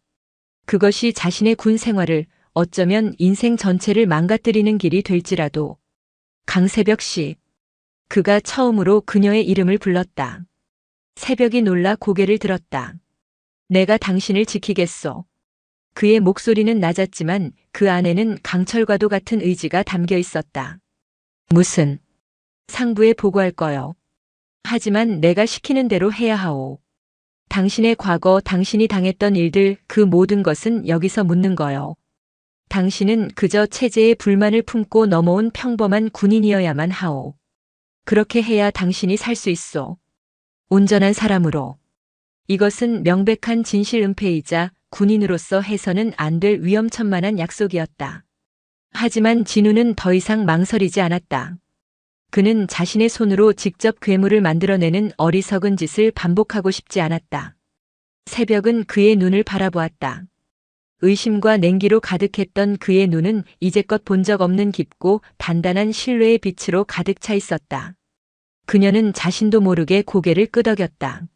그것이 자신의 군 생활을 어쩌면 인생 전체를 망가뜨리는 길이 될지라도. 강새벽 씨. 그가 처음으로 그녀의 이름을 불렀다. 새벽이 놀라 고개를 들었다. 내가 당신을 지키겠소. 그의 목소리는 낮았지만 그 안에는 강철과도 같은 의지가 담겨 있었다. 무슨 상부에 보고할 거요. 하지만 내가 시키는 대로 해야 하오. 당신의 과거, 당신이 당했던 일들, 그 모든 것은 여기서 묻는 거요. 당신은 그저 체제의 불만을 품고 넘어온 평범한 군인이어야만 하오. 그렇게 해야 당신이 살 수 있어. 온전한 사람으로. 이것은 명백한 진실 은폐이자 군인으로서 해서는 안 될 위험천만한 약속이었다. 하지만 진우는 더 이상 망설이지 않았다. 그는 자신의 손으로 직접 괴물을 만들어내는 어리석은 짓을 반복하고 싶지 않았다. 새벽은 그의 눈을 바라보았다. 의심과 냉기로 가득했던 그의 눈은 이제껏 본 적 없는 깊고 단단한 신뢰의 빛으로 가득 차 있었다. 그녀는 자신도 모르게 고개를 끄덕였다.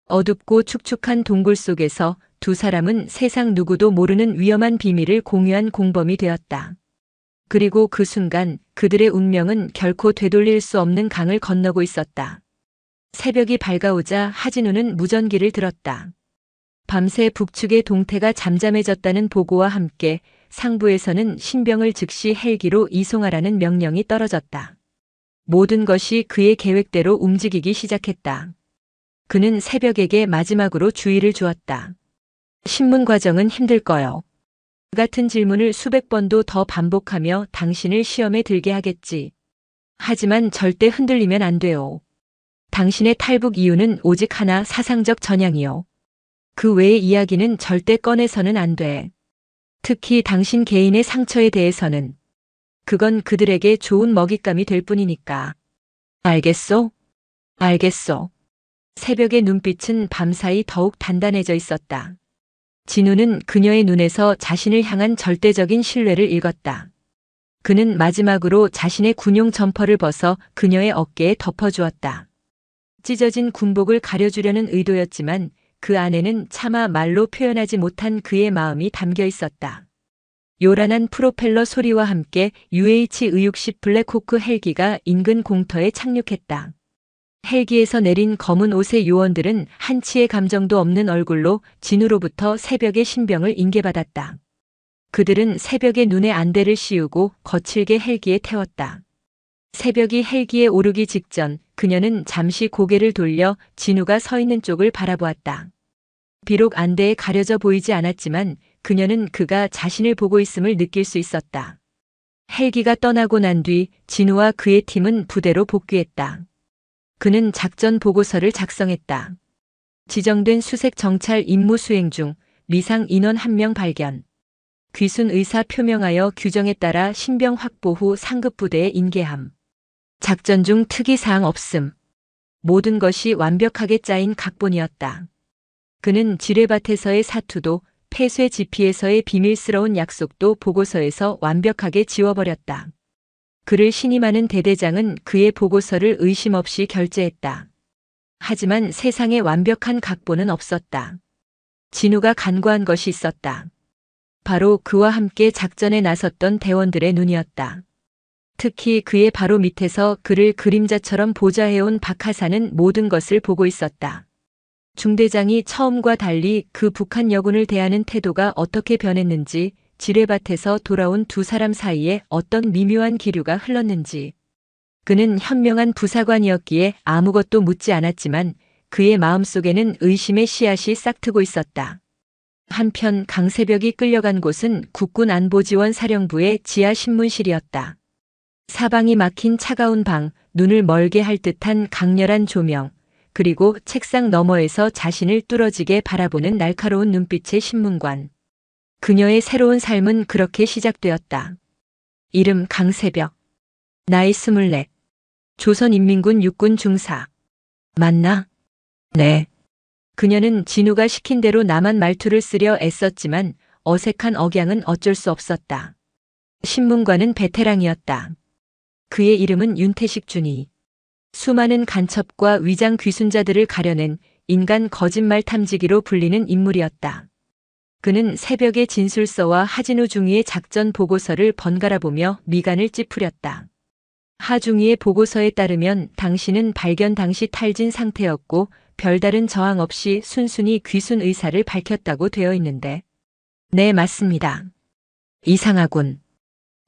어둡고 축축한 동굴 속에서 두 사람은 세상 누구도 모르는 위험한 비밀을 공유한 공범이 되었다. 그리고 그 순간 그들의 운명은 결코 되돌릴 수 없는 강을 건너고 있었다. 새벽이 밝아오자 하진우는 무전기를 들었다. 밤새 북측의 동태가 잠잠해졌다는 보고와 함께 상부에서는 신병을 즉시 헬기로 이송하라는 명령이 떨어졌다. 모든 것이 그의 계획대로 움직이기 시작했다. 그는 새벽에게 마지막으로 주의를 주었다. 신문 과정은 힘들 거요. 같은 질문을 수백 번도 더 반복하며 당신을 시험에 들게 하겠지. 하지만 절대 흔들리면 안 돼요. 당신의 탈북 이유는 오직 하나, 사상적 전향이요. 그 외의 이야기는 절대 꺼내서는 안 돼. 특히 당신 개인의 상처에 대해서는. 그건 그들에게 좋은 먹잇감이 될 뿐이니까. 알겠소? 알겠소. 새벽의 눈빛은 밤사이 더욱 단단해져 있었다. 진우는 그녀의 눈에서 자신을 향한 절대적인 신뢰를 읽었다. 그는 마지막으로 자신의 군용 점퍼를 벗어 그녀의 어깨에 덮어주었다. 찢어진 군복을 가려주려는 의도였지만 그 안에는 차마 말로 표현하지 못한 그의 마음이 담겨 있었다. 요란한 프로펠러 소리와 함께 UH-의육식 블랙호크 헬기가 인근 공터에 착륙했다. 헬기에서 내린 검은 옷의 요원들은 한치의 감정도 없는 얼굴로 진우로부터 새벽의 신병을 인계받았다. 그들은 새벽의 눈에 안대를 씌우고 거칠게 헬기에 태웠다. 새벽이 헬기에 오르기 직전 그녀는 잠시 고개를 돌려 진우가 서 있는 쪽을 바라보았다. 비록 안대에 가려져 보이지 않았지만 그녀는 그가 자신을 보고 있음을 느낄 수 있었다. 헬기가 떠나고 난 뒤 진우와 그의 팀은 부대로 복귀했다. 그는 작전 보고서를 작성했다. 지정된 수색 정찰 임무 수행 중 미상 인원 1명 발견. 귀순 의사 표명하여 규정에 따라 신병 확보 후 상급 부대에 인계함. 작전 중 특이사항 없음. 모든 것이 완벽하게 짜인 각본이었다. 그는 지뢰밭에서의 사투도 폐쇄 지피에서의 비밀스러운 약속도 보고서에서 완벽하게 지워버렸다. 그를 신임하는 대대장은 그의 보고서를 의심 없이 결재했다. 하지만 세상에 완벽한 각본은 없었다. 진우가 간과한 것이 있었다. 바로 그와 함께 작전에 나섰던 대원들의 눈이었다. 특히 그의 바로 밑에서 그를 그림자처럼 보좌해온 박하사는 모든 것을 보고 있었다. 중대장이 처음과 달리 그 북한 여군을 대하는 태도가 어떻게 변했는지, 지뢰밭에서 돌아온 두 사람 사이에 어떤 미묘한 기류가 흘렀는지. 그는 현명한 부사관이었기에 아무것도 묻지 않았지만 그의 마음속에는 의심의 씨앗이 싹트고 있었다. 한편 강세벽이 끌려간 곳은 국군안보지원사령부의 지하신문실이었다. 사방이 막힌 차가운 방, 눈을 멀게 할 듯한 강렬한 조명, 그리고 책상 너머에서 자신을 뚫어지게 바라보는 날카로운 눈빛의 신문관. 그녀의 새로운 삶은 그렇게 시작되었다. 이름 강세벽. 나이 24. 조선인민군 육군 중사. 맞나? 네. 그녀는 진우가 시킨 대로 남한 말투를 쓰려 애썼지만 어색한 억양은 어쩔 수 없었다. 신문관은 베테랑이었다. 그의 이름은 윤태식 준이. 수많은 간첩과 위장 귀순자들을 가려낸 인간 거짓말 탐지기로 불리는 인물이었다. 그는 새벽에 진술서와 하진우 중위의 작전 보고서를 번갈아 보며 미간을 찌푸렸다. 하중위의 보고서에 따르면 당신은 발견 당시 탈진 상태였고 별다른 저항 없이 순순히 귀순 의사를 밝혔다고 되어 있는데. 네, 맞습니다. 이상하군.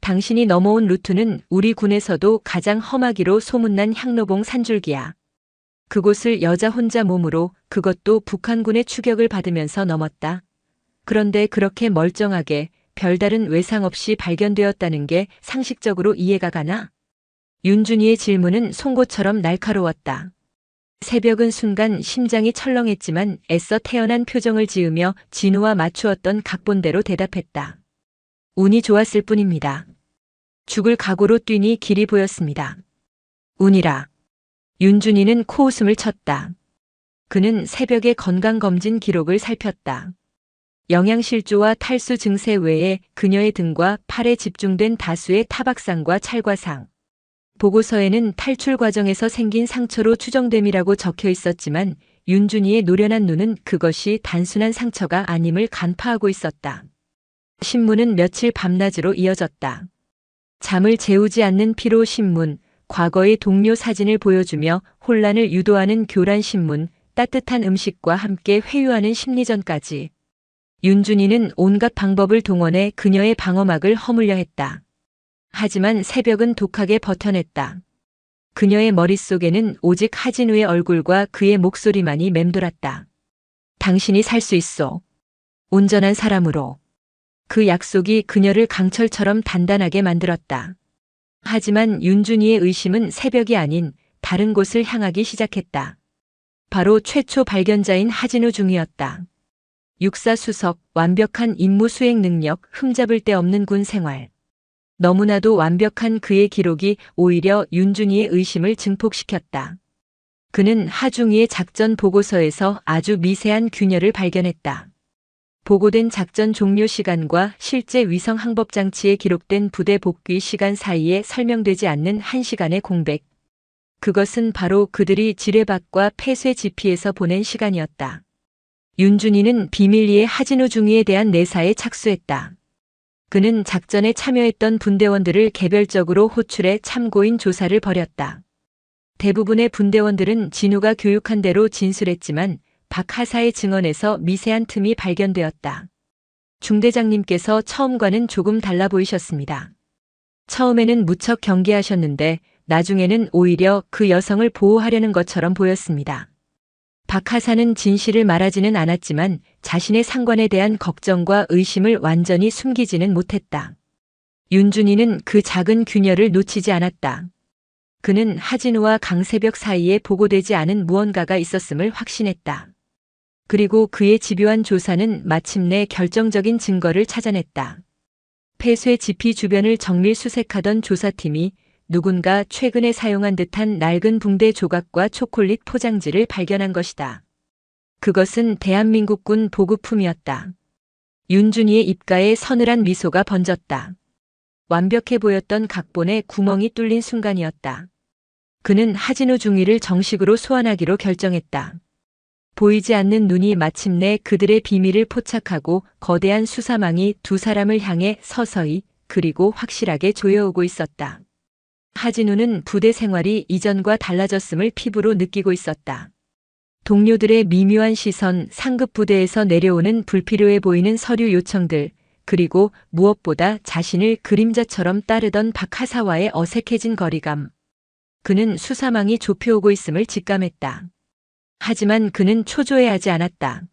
당신이 넘어온 루트는 우리 군에서도 가장 험하기로 소문난 향로봉 산줄기야. 그곳을 여자 혼자 몸으로, 그것도 북한군의 추격을 받으면서 넘었다. 그런데 그렇게 멀쩡하게 별다른 외상 없이 발견되었다는 게 상식적으로 이해가 가나? 윤준이의 질문은 송곳처럼 날카로웠다. 새벽은 순간 심장이 철렁했지만 애써 태연한 표정을 지으며 진우와 맞추었던 각본대로 대답했다. 운이 좋았을 뿐입니다. 죽을 각오로 뛰니 길이 보였습니다. 운이라. 윤준이는 코웃음을 쳤다. 그는 새벽의 건강검진 기록을 살폈다. 영양실조와 탈수 증세 외에 그녀의 등과 팔에 집중된 다수의 타박상과 찰과상. 보고서에는 탈출 과정에서 생긴 상처로 추정됨이라고 적혀 있었지만 윤준이의 노련한 눈은 그것이 단순한 상처가 아님을 간파하고 있었다. 신문은 며칠 밤낮으로 이어졌다. 잠을 재우지 않는 피로 신문, 과거의 동료 사진을 보여주며 혼란을 유도하는 교란 신문, 따뜻한 음식과 함께 회유하는 심리전까지. 윤준이는 온갖 방법을 동원해 그녀의 방어막을 허물려 했다. 하지만 새벽은 독하게 버텨냈다. 그녀의 머릿속에는 오직 하진우의 얼굴과 그의 목소리만이 맴돌았다. 당신이 살 수 있어. 온전한 사람으로. 그 약속이 그녀를 강철처럼 단단하게 만들었다. 하지만 윤준이의 의심은 새벽이 아닌 다른 곳을 향하기 시작했다. 바로 최초 발견자인 하진우 중이었다. 육사 수석, 완벽한 임무 수행 능력, 흠잡을 데 없는 군 생활. 너무나도 완벽한 그의 기록이 오히려 윤준이의 의심을 증폭시켰다. 그는 하중위의 작전 보고서에서 아주 미세한 균열을 발견했다. 보고된 작전 종료 시간과 실제 위성 항법 장치에 기록된 부대 복귀 시간 사이에 설명되지 않는 1시간의 공백. 그것은 바로 그들이 지뢰밭과 폐쇄 지피에서 보낸 시간이었다. 윤준이는 비밀리에 하진우 중위에 대한 내사에 착수했다. 그는 작전에 참여했던 분대원들을 개별적으로 호출해 참고인 조사를 벌였다. 대부분의 분대원들은 진우가 교육한 대로 진술했지만 박 하사의 증언에서 미세한 틈이 발견되었다. 중대장님께서 처음과는 조금 달라 보이셨습니다. 처음에는 무척 경계하셨는데 나중에는 오히려 그 여성을 보호하려는 것처럼 보였습니다. 박 하사는 진실을 말하지는 않았지만 자신의 상관에 대한 걱정과 의심을 완전히 숨기지는 못했다. 윤준이는 그 작은 균열을 놓치지 않았다. 그는 하진우와 강세벽 사이에 보고되지 않은 무언가가 있었음을 확신했다. 그리고 그의 집요한 조사는 마침내 결정적인 증거를 찾아냈다. 폐쇄 지피 주변을 정밀 수색하던 조사팀이 누군가 최근에 사용한 듯한 낡은 붕대 조각과 초콜릿 포장지를 발견한 것이다. 그것은 대한민국군 보급품이었다. 윤준이의 입가에 서늘한 미소가 번졌다. 완벽해 보였던 각본에 구멍이 뚫린 순간이었다. 그는 하진우 중위를 정식으로 소환하기로 결정했다. 보이지 않는 눈이 마침내 그들의 비밀을 포착하고 거대한 수사망이 두 사람을 향해 서서히 그리고 확실하게 조여오고 있었다. 하진우는 부대 생활이 이전과 달라졌음을 피부로 느끼고 있었다. 동료들의 미묘한 시선, 상급 부대에서 내려오는 불필요해 보이는 서류 요청들, 그리고 무엇보다 자신을 그림자처럼 따르던 박하사와의 어색해진 거리감. 그는 수사망이 좁혀오고 있음을 직감했다. 하지만 그는 초조해하지 않았다.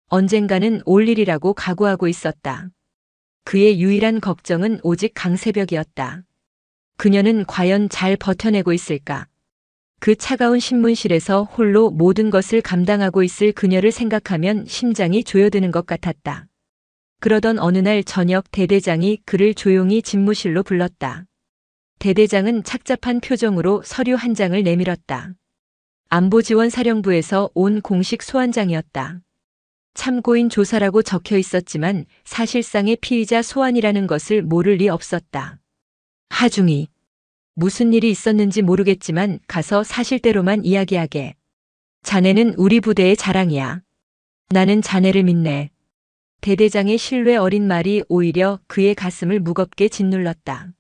언젠가는 올 일이라고 각오하고 있었다. 그의 유일한 걱정은 오직 강세벽이었다. 그녀는 과연 잘 버텨내고 있을까? 그 차가운 신문실에서 홀로 모든 것을 감당하고 있을 그녀를 생각하면 심장이 조여드는 것 같았다. 그러던 어느 날 저녁 대대장이 그를 조용히 집무실로 불렀다. 대대장은 착잡한 표정으로 서류 한 장을 내밀었다. 안보지원사령부에서 온 공식 소환장이었다. 참고인 조사라고 적혀 있었지만 사실상의 피의자 소환이라는 것을 모를 리 없었다. 하중이. 무슨 일이 있었는지 모르겠지만 가서 사실대로만 이야기하게. 자네는 우리 부대의 자랑이야. 나는 자네를 믿네. 대대장의 신뢰 어린 말이 오히려 그의 가슴을 무겁게 짓눌렀다.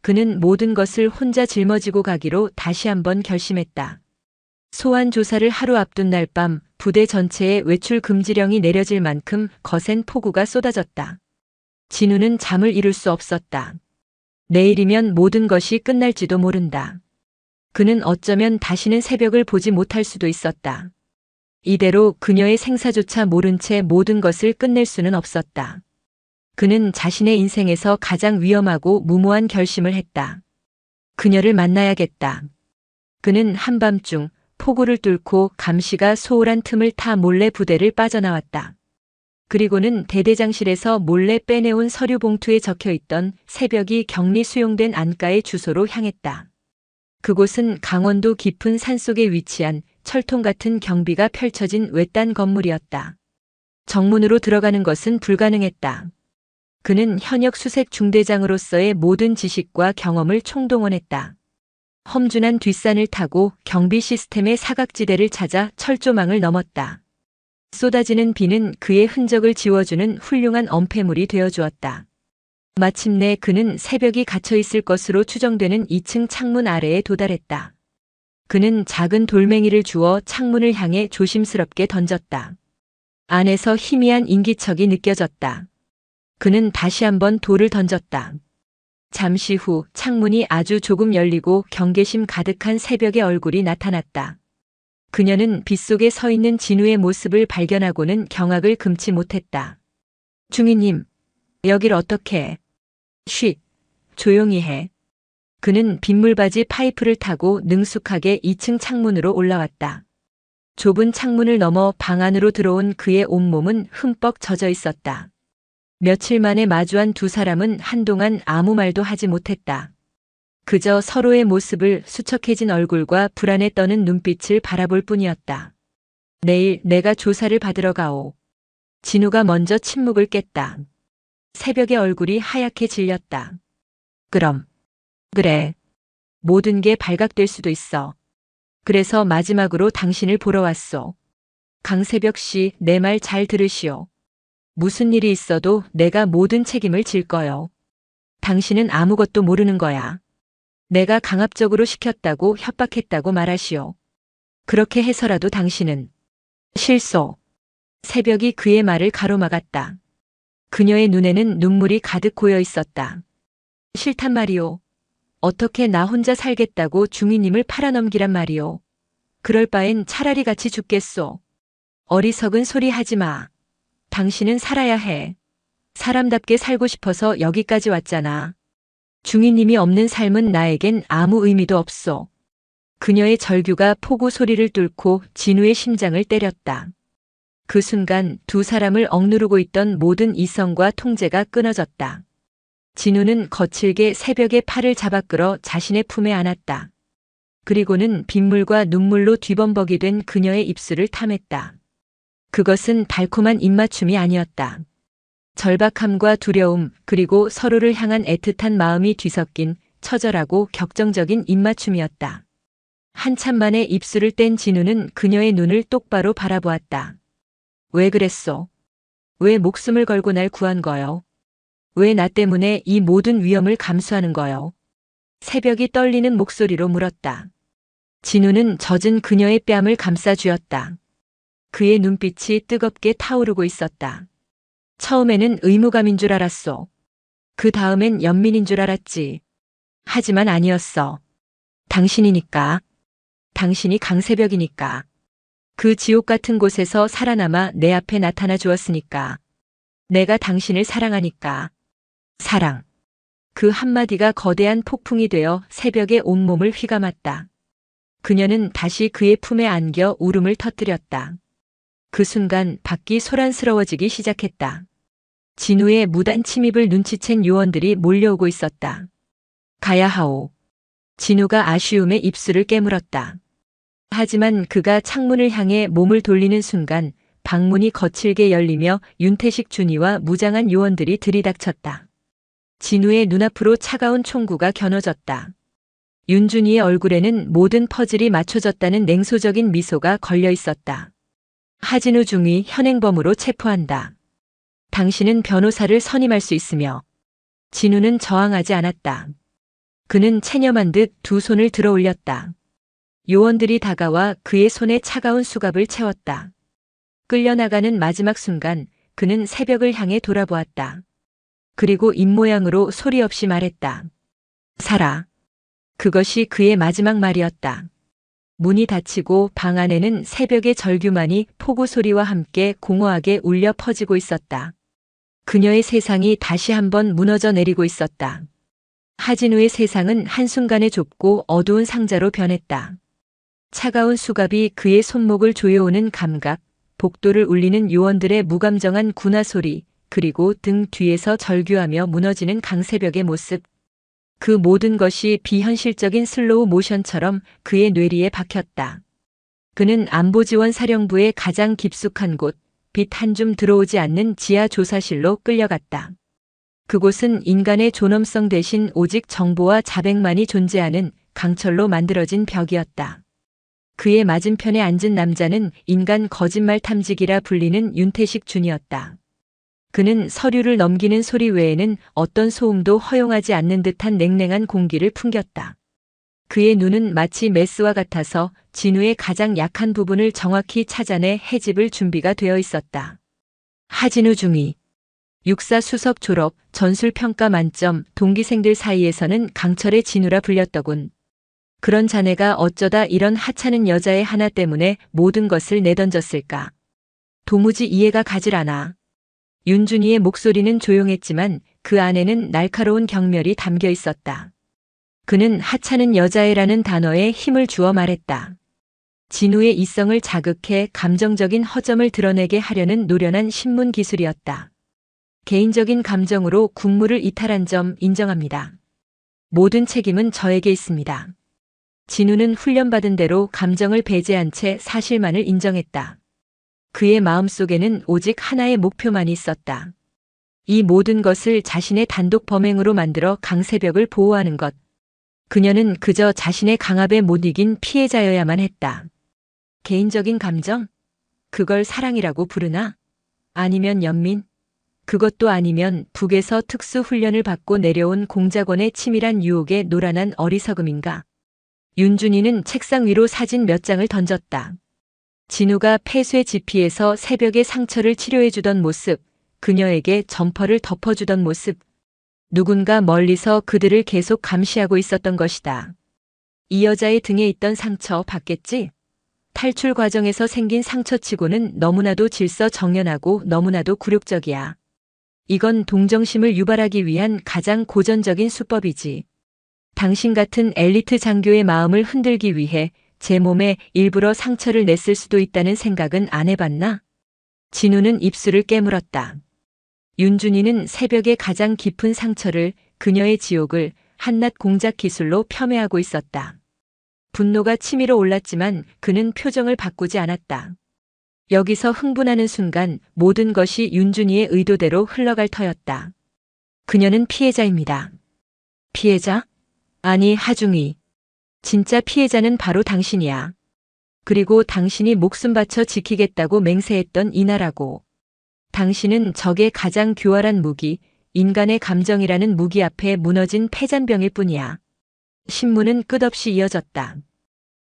그는 모든 것을 혼자 짊어지고 가기로 다시 한번 결심했다. 소환 조사를 하루 앞둔 날 밤 부대 전체에 외출 금지령이 내려질 만큼 거센 폭우가 쏟아졌다. 진우는 잠을 이룰 수 없었다. 내일이면 모든 것이 끝날지도 모른다. 그는 어쩌면 다시는 새벽을 보지 못할 수도 있었다. 이대로 그녀의 생사조차 모른 채 모든 것을 끝낼 수는 없었다. 그는 자신의 인생에서 가장 위험하고 무모한 결심을 했다. 그녀를 만나야겠다. 그는 한밤중 폭우를 뚫고 감시가 소홀한 틈을 타 몰래 부대를 빠져나왔다. 그리고는 대대장실에서 몰래 빼내온 서류 봉투에 적혀있던 새벽이 격리 수용된 안가의 주소로 향했다. 그곳은 강원도 깊은 산속에 위치한 철통 같은 경비가 펼쳐진 외딴 건물이었다. 정문으로 들어가는 것은 불가능했다. 그는 현역 수색 중대장으로서의 모든 지식과 경험을 총동원했다. 험준한 뒷산을 타고 경비 시스템의 사각지대를 찾아 철조망을 넘었다. 쏟아지는 비는 그의 흔적을 지워주는 훌륭한 엄폐물이 되어주었다. 마침내 그는 새벽이 갇혀있을 것으로 추정되는 2층 창문 아래에 도달했다. 그는 작은 돌멩이를 주워 창문을 향해 조심스럽게 던졌다. 안에서 희미한 인기척이 느껴졌다. 그는 다시 한번 돌을 던졌다. 잠시 후 창문이 아주 조금 열리고 경계심 가득한 새벽의 얼굴이 나타났다. 그녀는 빗속에 서 있는 진우의 모습을 발견하고는 경악을 금치 못했다. 중위님, 여길 어떻게? 쉬, 조용히 해. 그는 빗물바지 파이프를 타고 능숙하게 2층 창문으로 올라왔다. 좁은 창문을 넘어 방 안으로 들어온 그의 온몸은 흠뻑 젖어 있었다. 며칠 만에 마주한 두 사람은 한동안 아무 말도 하지 못했다. 그저 서로의 모습을 수척해진 얼굴과 불안에 떠는 눈빛을 바라볼 뿐이었다. 내일 내가 조사를 받으러 가오. 진우가 먼저 침묵을 깼다. 새벽의 얼굴이 하얗게 질렸다. 그럼. 그래. 모든 게 발각될 수도 있어. 그래서 마지막으로 당신을 보러 왔소. 강새벽 씨, 내 말 잘 들으시오. 무슨 일이 있어도 내가 모든 책임을 질 거요. 당신은 아무것도 모르는 거야. 내가 강압적으로 시켰다고 협박했다고 말하시오. 그렇게 해서라도 당신은 실소. 새벽이 그의 말을 가로막았다. 그녀의 눈에는 눈물이 가득 고여 있었다. 싫단 말이오. 어떻게 나 혼자 살겠다고 중위님을 팔아넘기란 말이오. 그럴 바엔 차라리 같이 죽겠소. 어리석은 소리 하지 마. 당신은 살아야 해. 사람답게 살고 싶어서 여기까지 왔잖아. 중위님이 없는 삶은 나에겐 아무 의미도 없소. 그녀의 절규가 폭우 소리를 뚫고 진우의 심장을 때렸다. 그 순간 두 사람을 억누르고 있던 모든 이성과 통제가 끊어졌다. 진우는 거칠게 새벽의 팔을 잡아 끌어 자신의 품에 안았다. 그리고는 빗물과 눈물로 뒤범벅이 된 그녀의 입술을 탐했다. 그것은 달콤한 입맞춤이 아니었다. 절박함과 두려움, 그리고 서로를 향한 애틋한 마음이 뒤섞인 처절하고 격정적인 입맞춤이었다. 한참 만에 입술을 뗀 진우는 그녀의 눈을 똑바로 바라보았다. 왜 그랬소? 왜 목숨을 걸고 날 구한 거요? 왜 나 때문에 이 모든 위험을 감수하는 거요? 새벽이 떨리는 목소리로 물었다. 진우는 젖은 그녀의 뺨을 감싸 쥐었다. 그의 눈빛이 뜨겁게 타오르고 있었다. 처음에는 의무감인 줄 알았소. 그 다음엔 연민인 줄 알았지. 하지만 아니었어. 당신이니까. 당신이 강새벽이니까. 그 지옥 같은 곳에서 살아남아 내 앞에 나타나 주었으니까. 내가 당신을 사랑하니까. 사랑. 그 한마디가 거대한 폭풍이 되어 새벽의 온몸을 휘감았다. 그녀는 다시 그의 품에 안겨 울음을 터뜨렸다. 그 순간 밖이 소란스러워지기 시작했다. 진우의 무단 침입을 눈치챈 요원들이 몰려오고 있었다. 가야 하오. 진우가 아쉬움에 입술을 깨물었다. 하지만 그가 창문을 향해 몸을 돌리는 순간 방문이 거칠게 열리며 윤태식 준이와 무장한 요원들이 들이닥쳤다. 진우의 눈앞으로 차가운 총구가 겨눠졌다. 윤준이의 얼굴에는 모든 퍼즐이 맞춰졌다는 냉소적인 미소가 걸려 있었다. 하진우 중위 현행범으로 체포한다. 당신은 변호사를 선임할 수 있으며. 진우는 저항하지 않았다. 그는 체념한 듯 두 손을 들어 올렸다. 요원들이 다가와 그의 손에 차가운 수갑을 채웠다. 끌려나가는 마지막 순간 그는 새벽을 향해 돌아보았다. 그리고 입모양으로 소리 없이 말했다. 살아. 그것이 그의 마지막 말이었다. 문이 닫히고 방 안에는 새벽의 절규만이 폭우 소리와 함께 공허하게 울려 퍼지고 있었다. 그녀의 세상이 다시 한번 무너져 내리고 있었다. 하진우의 세상은 한순간에 좁고 어두운 상자로 변했다. 차가운 수갑이 그의 손목을 조여오는 감각, 복도를 울리는 요원들의 무감정한 군화 소리, 그리고 등 뒤에서 절규하며 무너지는 강새벽의 모습. 그 모든 것이 비현실적인 슬로우 모션처럼 그의 뇌리에 박혔다. 그는 안보지원사령부의 가장 깊숙한 곳, 빛 한 줌 들어오지 않는 지하 조사실로 끌려갔다. 그곳은 인간의 존엄성 대신 오직 정보와 자백만이 존재하는 강철로 만들어진 벽이었다. 그의 맞은편에 앉은 남자는 인간 거짓말 탐지기라 불리는 윤태식 준이었다. 그는 서류를 넘기는 소리 외에는 어떤 소음도 허용하지 않는 듯한 냉랭한 공기를 풍겼다. 그의 눈은 마치 메스와 같아서 진우의 가장 약한 부분을 정확히 찾아내 해집을 준비가 되어 있었다. 하진우 중위. 육사 수석 졸업, 전술평가 만점, 동기생들 사이에서는 강철의 진우라 불렸더군. 그런 자네가 어쩌다 이런 하찮은 여자의 하나 때문에 모든 것을 내던졌을까. 도무지 이해가 가질 않아. 윤준이의 목소리는 조용했지만 그 안에는 날카로운 경멸이 담겨 있었다. 그는 하찮은 여자애라는 단어에 힘을 주어 말했다. 진우의 이성을 자극해 감정적인 허점을 드러내게 하려는 노련한 신문 기술이었다. 개인적인 감정으로 국무를 이탈한 점 인정합니다. 모든 책임은 저에게 있습니다. 진우는 훈련받은 대로 감정을 배제한 채 사실만을 인정했다. 그의 마음속에는 오직 하나의 목표만 있었다. 이 모든 것을 자신의 단독 범행으로 만들어 강새벽을 보호하는 것. 그녀는 그저 자신의 강압에 못 이긴 피해자여야만 했다. 개인적인 감정? 그걸 사랑이라고 부르나? 아니면 연민? 그것도 아니면 북에서 특수훈련을 받고 내려온 공작원의 치밀한 유혹에 노란한 어리석음인가? 윤준이는 책상 위로 사진 몇 장을 던졌다. 진우가 폐쇄 지피에서 새벽의 상처를 치료해주던 모습, 그녀에게 점퍼를 덮어주던 모습. 누군가 멀리서 그들을 계속 감시하고 있었던 것이다. 이 여자의 등에 있던 상처 봤겠지? 탈출 과정에서 생긴 상처치고는 너무나도 질서정연하고 너무나도 굴욕적이야. 이건 동정심을 유발하기 위한 가장 고전적인 수법이지. 당신 같은 엘리트 장교의 마음을 흔들기 위해 제 몸에 일부러 상처를 냈을 수도 있다는 생각은 안 해봤나? 진우는 입술을 깨물었다. 윤준이는 새벽의 가장 깊은 상처를, 그녀의 지옥을 한낱 공작 기술로 폄훼하고 있었다. 분노가 치밀어 올랐지만 그는 표정을 바꾸지 않았다. 여기서 흥분하는 순간 모든 것이 윤준이의 의도대로 흘러갈 터였다. 그녀는 피해자입니다. 피해자? 아니, 하중이. 진짜 피해자는 바로 당신이야. 그리고 당신이 목숨 바쳐 지키겠다고 맹세했던 이 나라고. 당신은 적의 가장 교활한 무기, 인간의 감정이라는 무기 앞에 무너진 패잔병일 뿐이야. 신문은 끝없이 이어졌다.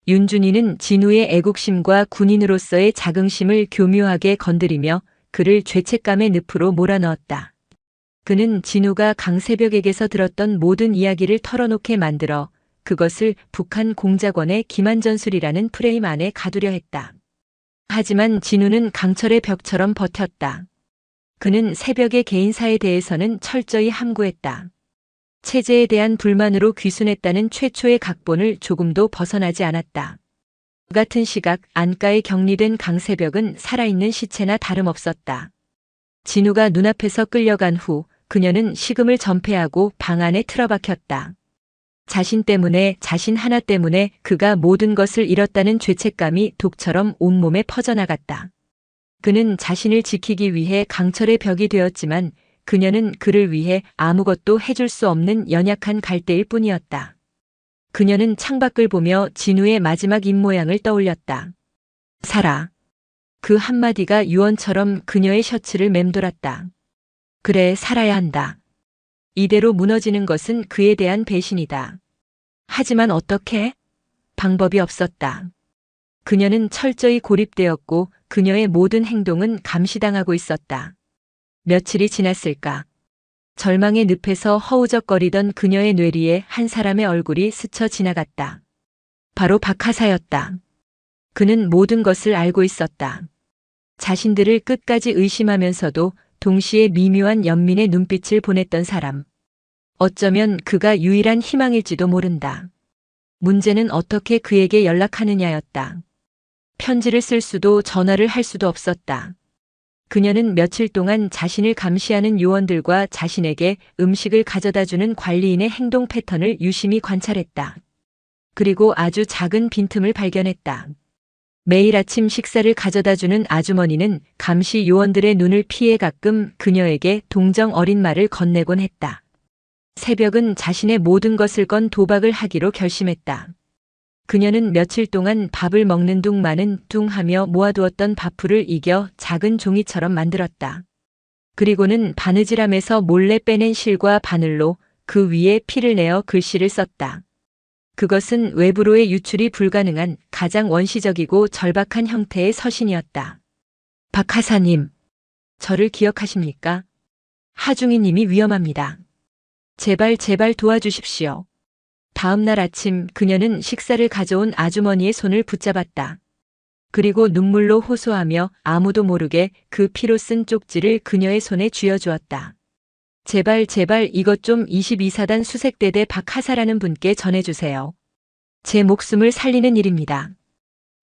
윤준이는 진우의 애국심과 군인으로서의 자긍심을 교묘하게 건드리며 그를 죄책감의 늪으로 몰아넣었다. 그는 진우가 강세벽에게서 들었던 모든 이야기를 털어놓게 만들어 그것을 북한 공작원의 기만전술이라는 프레임 안에 가두려 했다. 하지만 진우는 강철의 벽처럼 버텼다. 그는 새벽의 개인사에 대해서는 철저히 함구했다. 체제에 대한 불만으로 귀순했다는 최초의 각본을 조금도 벗어나지 않았다. 같은 시각 안가에 격리된 강세벽은 살아있는 시체나 다름없었다. 진우가 눈앞에서 끌려간 후 그녀는 식음을 전폐하고 방 안에 틀어박혔다. 자신 때문에, 자신 하나 때문에 그가 모든 것을 잃었다는 죄책감이 독처럼 온몸에 퍼져나갔다. 그는 자신을 지키기 위해 강철의 벽이 되었지만 그녀는 그를 위해 아무것도 해줄 수 없는 연약한 갈대일 뿐이었다. 그녀는 창밖을 보며 진우의 마지막 입모양을 떠올렸다. 살아. 그 한마디가 유언처럼 그녀의 셔츠를 맴돌았다. 그래, 살아야 한다. 이대로 무너지는 것은 그에 대한 배신이다. 하지만 어떻게? 방법이 없었다. 그녀는 철저히 고립되었고 그녀의 모든 행동은 감시당하고 있었다. 며칠이 지났을까? 절망의 늪에서 허우적거리던 그녀의 뇌리에 한 사람의 얼굴이 스쳐 지나갔다. 바로 박하사였다. 그는 모든 것을 알고 있었다. 자신들을 끝까지 의심하면서도 동시에 미묘한 연민의 눈빛을 보냈던 사람. 어쩌면 그가 유일한 희망일지도 모른다. 문제는 어떻게 그에게 연락하느냐였다. 편지를 쓸 수도 전화를 할 수도 없었다. 그녀는 며칠 동안 자신을 감시하는 요원들과 자신에게 음식을 가져다주는 관리인의 행동 패턴을 유심히 관찰했다. 그리고 아주 작은 빈틈을 발견했다. 매일 아침 식사를 가져다주는 아주머니는 감시 요원들의 눈을 피해 가끔 그녀에게 동정 어린 말을 건네곤 했다. 새벽은 자신의 모든 것을 건 도박을 하기로 결심했다. 그녀는 며칠 동안 밥을 먹는 둥마는 둥 하며 모아두었던 밥풀을 이겨 작은 종이처럼 만들었다. 그리고는 바느질함에서 몰래 빼낸 실과 바늘로 그 위에 피를 내어 글씨를 썼다. 그것은 외부로의 유출이 불가능한 가장 원시적이고 절박한 형태의 서신이었다. 박하사님, 저를 기억하십니까? 하중이님이 위험합니다. 제발 도와주십시오. 다음 날 아침 그녀는 식사를 가져온 아주머니의 손을 붙잡았다. 그리고 눈물로 호소하며 아무도 모르게 그 피로 쓴 쪽지를 그녀의 손에 쥐어주었다. 제발 이것 좀 22사단 수색대대 박하사라는 분께 전해주세요. 제 목숨을 살리는 일입니다.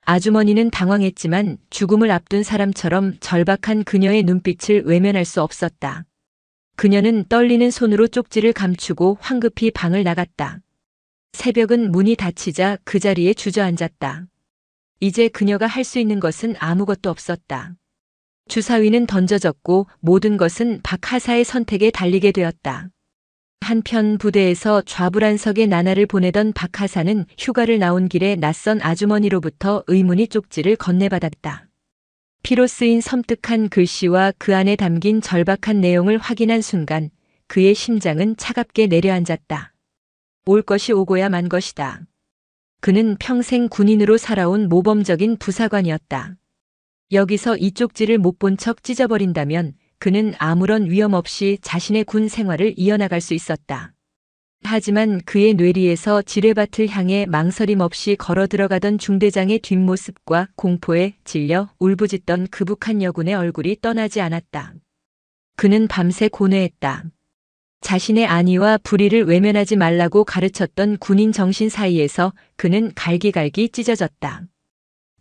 아주머니는 당황했지만 죽음을 앞둔 사람처럼 절박한 그녀의 눈빛을 외면할 수 없었다. 그녀는 떨리는 손으로 쪽지를 감추고 황급히 방을 나갔다. 새벽은 문이 닫히자 그 자리에 주저앉았다. 이제 그녀가 할 수 있는 것은 아무것도 없었다. 주사위는 던져졌고 모든 것은 박하사의 선택에 달리게 되었다. 한편 부대에서 좌불안석의 나날을 보내던 박하사는 휴가를 나온 길에 낯선 아주머니로부터 의문의 쪽지를 건네받았다. 피로 쓰인 섬뜩한 글씨와 그 안에 담긴 절박한 내용을 확인한 순간 그의 심장은 차갑게 내려앉았다. 올 것이 오고야 만 것이다. 그는 평생 군인으로 살아온 모범적인 부사관이었다. 여기서 이 쪽지를 못 본 척 찢어버린다면 그는 아무런 위험 없이 자신의 군 생활을 이어나갈 수 있었다. 하지만 그의 뇌리에서 지뢰밭을 향해 망설임 없이 걸어 들어가던 중대장의 뒷모습과 공포에 질려 울부짖던 그 북한 여군의 얼굴이 떠나지 않았다. 그는 밤새 고뇌했다. 자신의 안위와 불의를 외면하지 말라고 가르쳤던 군인 정신 사이에서 그는 갈기갈기 찢어졌다.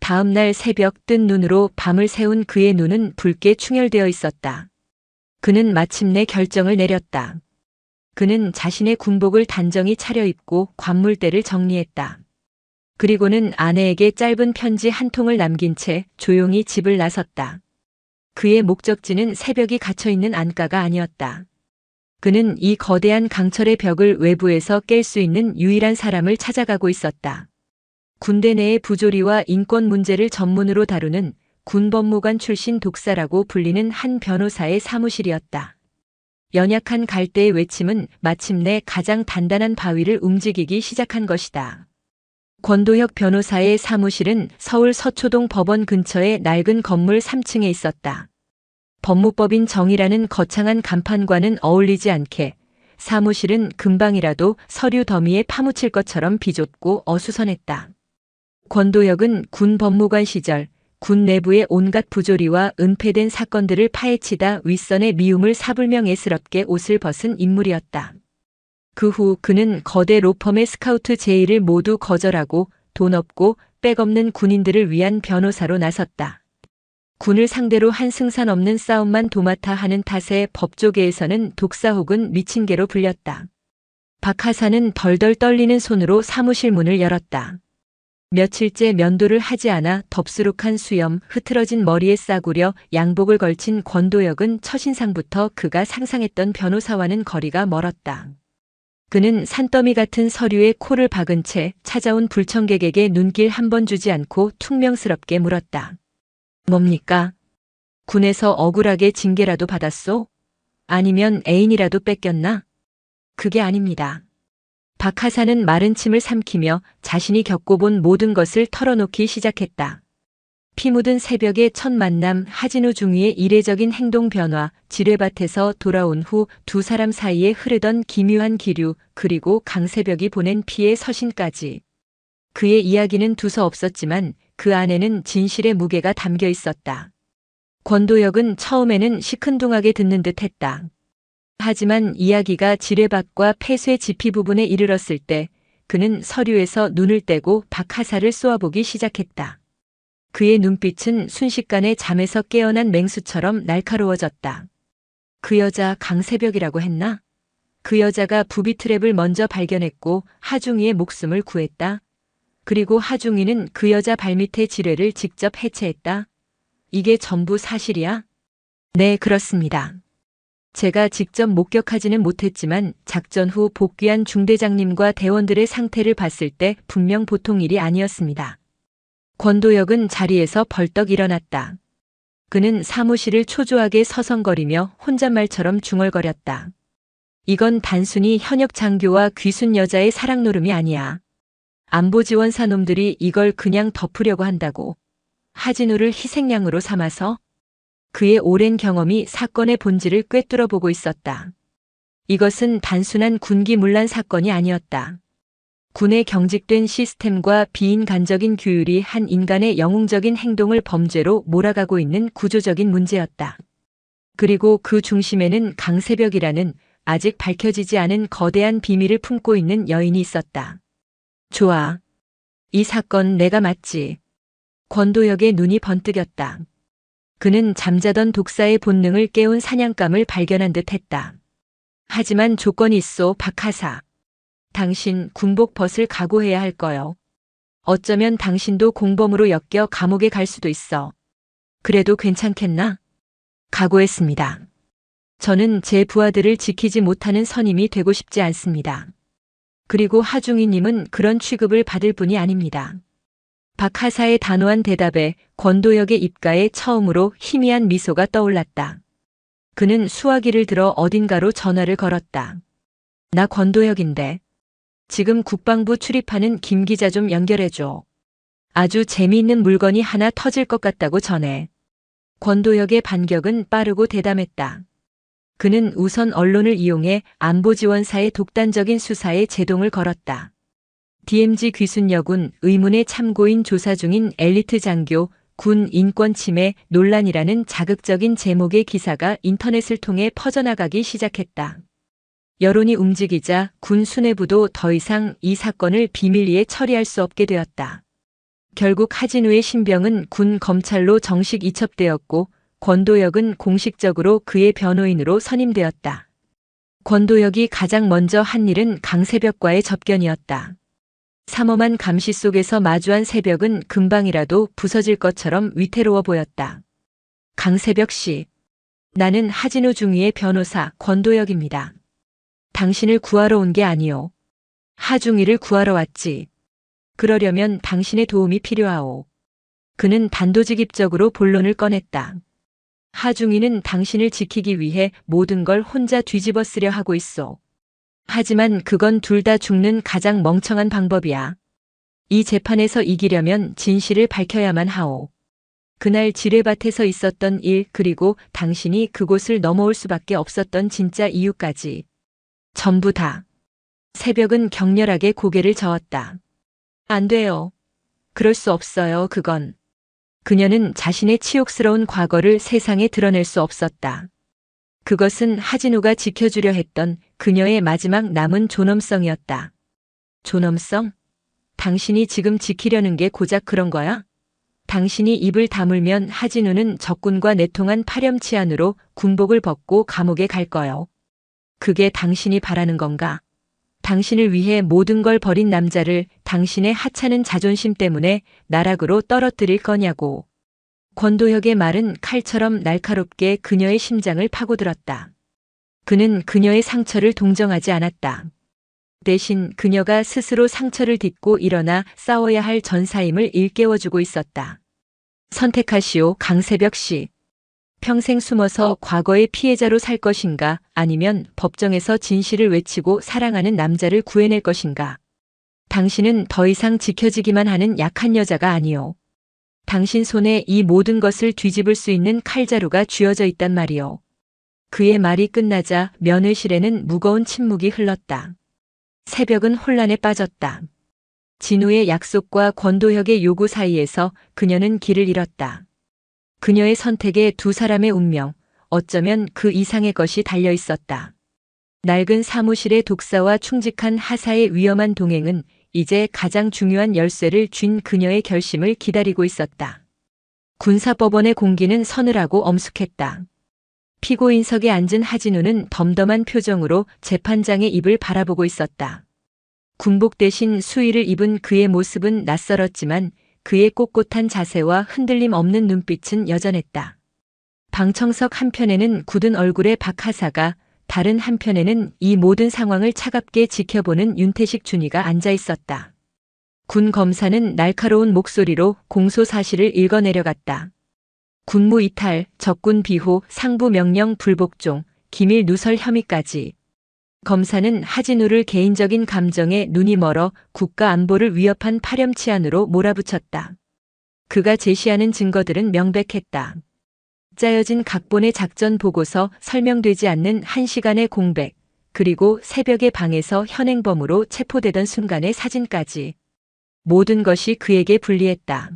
다음 날 새벽 뜬 눈으로 밤을 새운 그의 눈은 붉게 충혈되어 있었다. 그는 마침내 결정을 내렸다. 그는 자신의 군복을 단정히 차려입고 관물대를 정리했다. 그리고는 아내에게 짧은 편지 한 통을 남긴 채 조용히 집을 나섰다. 그의 목적지는 새벽이 갇혀있는 안가가 아니었다. 그는 이 거대한 강철의 벽을 외부에서 깰 수 있는 유일한 사람을 찾아가고 있었다. 군대 내의 부조리와 인권 문제를 전문으로 다루는 군법무관 출신 독사라고 불리는 한 변호사의 사무실이었다. 연약한 갈대의 외침은 마침내 가장 단단한 바위를 움직이기 시작한 것이다. 권도혁 변호사의 사무실은 서울 서초동 법원 근처의 낡은 건물 3층에 있었다. 법무법인 정이라는 거창한 간판과는 어울리지 않게 사무실은 금방이라도 서류 더미에 파묻힐 것처럼 비좁고 어수선했다. 권도혁은 군 법무관 시절 군 내부의 온갖 부조리와 은폐된 사건들을 파헤치다 윗선의 미움을 사불며 예스럽게 옷을 벗은 인물이었다. 그 후 그는 거대 로펌의 스카우트 제의를 모두 거절하고 돈 없고 백 없는 군인들을 위한 변호사로 나섰다. 군을 상대로 한 승산 없는 싸움만 도맡아 하는 탓에 법조계에서는 독사 혹은 미친 개로 불렸다. 박 하사는 덜덜 떨리는 손으로 사무실 문을 열었다. 며칠째 면도를 하지 않아 덥수룩한 수염, 흐트러진 머리에 싸구려 양복을 걸친 권도혁은 첫인상부터 그가 상상했던 변호사와는 거리가 멀었다. 그는 산더미 같은 서류에 코를 박은 채 찾아온 불청객에게 눈길 한 번 주지 않고 퉁명스럽게 물었다. 뭡니까? 군에서 억울하게 징계라도 받았소? 아니면 애인이라도 뺏겼나? 그게 아닙니다. 박 하사는 마른 침을 삼키며 자신이 겪어본 모든 것을 털어놓기 시작했다. 피 묻은 새벽의 첫 만남, 하진우 중위의 이례적인 행동 변화, 지뢰밭에서 돌아온 후 두 사람 사이에 흐르던 기묘한 기류, 그리고 강새벽이 보낸 피의 서신까지. 그의 이야기는 두서없었지만 그 안에는 진실의 무게가 담겨 있었다. 권도혁은 처음에는 시큰둥하게 듣는 듯 했다. 하지만 이야기가 지뢰밭과 폐쇄 지피 부분에 이르렀을 때 그는 서류에서 눈을 떼고 박 하사를 쏘아보기 시작했다. 그의 눈빛은 순식간에 잠에서 깨어난 맹수처럼 날카로워졌다. 그 여자 강새벽이라고 했나? 그 여자가 부비트랩을 먼저 발견했고 하중이의 목숨을 구했다. 그리고 하중이는 그 여자 발밑의 지뢰를 직접 해체했다. 이게 전부 사실이야? 네, 그렇습니다. 제가 직접 목격하지는 못했지만 작전 후 복귀한 중대장님과 대원들의 상태를 봤을 때 분명 보통 일이 아니었습니다. 권도혁은 자리에서 벌떡 일어났다. 그는 사무실을 초조하게 서성거리며 혼잣말처럼 중얼거렸다. 이건 단순히 현역 장교와 귀순 여자의 사랑 노름이 아니야. 안보지원사 놈들이 이걸 그냥 덮으려고 한다고. 하진우를 희생양으로 삼아서. 그의 오랜 경험이 사건의 본질을 꿰뚫어 보고 있었다. 이것은 단순한 군기문란 사건이 아니었다. 군의 경직된 시스템과 비인간적인 규율이 한 인간의 영웅적인 행동을 범죄로 몰아가고 있는 구조적인 문제였다. 그리고 그 중심에는 강새벽이라는 아직 밝혀지지 않은 거대한 비밀을 품고 있는 여인이 있었다. 좋아. 이 사건 내가 맞지. 권도혁의 눈이 번뜩였다. 그는 잠자던 독사의 본능을 깨운 사냥감을 발견한 듯 했다. 하지만 조건이 있어, 박 하사. 당신 군복 벗을 각오해야 할 거요. 어쩌면 당신도 공범으로 엮여 감옥에 갈 수도 있어. 그래도 괜찮겠나? 각오했습니다. 저는 제 부하들을 지키지 못하는 선임이 되고 싶지 않습니다. 그리고 하중이님은 그런 취급을 받을 분이 아닙니다. 박 하사의 단호한 대답에 권도혁의 입가에 처음으로 희미한 미소가 떠올랐다. 그는 수화기를 들어 어딘가로 전화를 걸었다. 나 권도혁인데. 지금 국방부 출입하는 김 기자 좀 연결해줘. 아주 재미있는 물건이 하나 터질 것 같다고 전해. 권도혁의 반격은 빠르고 대담했다. 그는 우선 언론을 이용해 안보지원사의 독단적인 수사에 제동을 걸었다. DMZ 귀순여군 의문의 참고인 조사 중인 엘리트 장교 군 인권 침해 논란이라는 자극적인 제목의 기사가 인터넷을 통해 퍼져나가기 시작했다. 여론이 움직이자 군 수뇌부도 더 이상 이 사건을 비밀리에 처리할 수 없게 되었다. 결국 하진우의 신병은 군 검찰로 정식 이첩되었고 권도혁은 공식적으로 그의 변호인으로 선임되었다. 권도혁이 가장 먼저 한 일은 강새벽과의 접견이었다. 삼엄한 감시 속에서 마주한 새벽은 금방이라도 부서질 것처럼 위태로워 보였다. 강새벽 씨, 나는 하진우 중위의 변호사 권도혁입니다. 당신을 구하러 온 게 아니오. 하중이를 구하러 왔지. 그러려면 당신의 도움이 필요하오. 그는 단도직입적으로 본론을 꺼냈다. 하중이는 당신을 지키기 위해 모든 걸 혼자 뒤집어 쓰려 하고 있어. 하지만 그건 둘 다 죽는 가장 멍청한 방법이야. 이 재판에서 이기려면 진실을 밝혀야만 하오. 그날 지뢰밭에서 있었던 일, 그리고 당신이 그곳을 넘어올 수밖에 없었던 진짜 이유까지. 전부 다. 새벽은 격렬하게 고개를 저었다. 안 돼요. 그럴 수 없어요, 그건. 그녀는 자신의 치욕스러운 과거를 세상에 드러낼 수 없었다. 그것은 하진우가 지켜주려 했던 그녀의 마지막 남은 존엄성이었다. 존엄성? 당신이 지금 지키려는 게 고작 그런 거야? 당신이 입을 다물면 하진우는 적군과 내통한 파렴치한으로 군복을 벗고 감옥에 갈 거요. 그게 당신이 바라는 건가? 당신을 위해 모든 걸 버린 남자를 당신의 하찮은 자존심 때문에 나락으로 떨어뜨릴 거냐고. 권도혁의 말은 칼처럼 날카롭게 그녀의 심장을 파고들었다. 그는 그녀의 상처를 동정하지 않았다. 대신 그녀가 스스로 상처를 딛고 일어나 싸워야 할 전사임을 일깨워주고 있었다. 선택하시오, 강새벽 씨. 평생 숨어서 과거의 피해자로 살 것인가, 아니면 법정에서 진실을 외치고 사랑하는 남자를 구해낼 것인가. 당신은 더 이상 지켜지기만 하는 약한 여자가 아니오. 당신 손에 이 모든 것을 뒤집을 수 있는 칼자루가 쥐어져 있단 말이오. 그의 말이 끝나자 면회실에는 무거운 침묵이 흘렀다. 새벽은 혼란에 빠졌다. 진우의 약속과 권도혁의 요구 사이에서 그녀는 길을 잃었다. 그녀의 선택에 두 사람의 운명, 어쩌면 그 이상의 것이 달려 있었다. 낡은 사무실의 독사와 충직한 하사의 위험한 동행은 이제 가장 중요한 열쇠를 쥔 그녀의 결심을 기다리고 있었다. 군사법원의 공기는 서늘하고 엄숙했다. 피고인석에 앉은 하진우는 덤덤한 표정으로 재판장의 입을 바라보고 있었다. 군복 대신 수의를 입은 그의 모습은 낯설었지만 그의 꼿꼿한 자세와 흔들림 없는 눈빛은 여전했다. 방청석 한편에는 굳은 얼굴의 박하사가, 다른 한편에는 이 모든 상황을 차갑게 지켜보는 윤태식 준이가 앉아 있었다. 군 검사는 날카로운 목소리로 공소 사실을 읽어내려갔다. 군무 이탈, 적군 비호, 상부 명령 불복종, 기밀 누설 혐의까지. 검사는 하진우를 개인적인 감정에 눈이 멀어 국가 안보를 위협한 파렴치한으로 몰아붙였다. 그가 제시하는 증거들은 명백했다. 짜여진 각본의 작전 보고서, 설명되지 않는 1시간의 공백, 그리고 새벽의 방에서 현행범으로 체포되던 순간의 사진까지. 모든 것이 그에게 불리했다.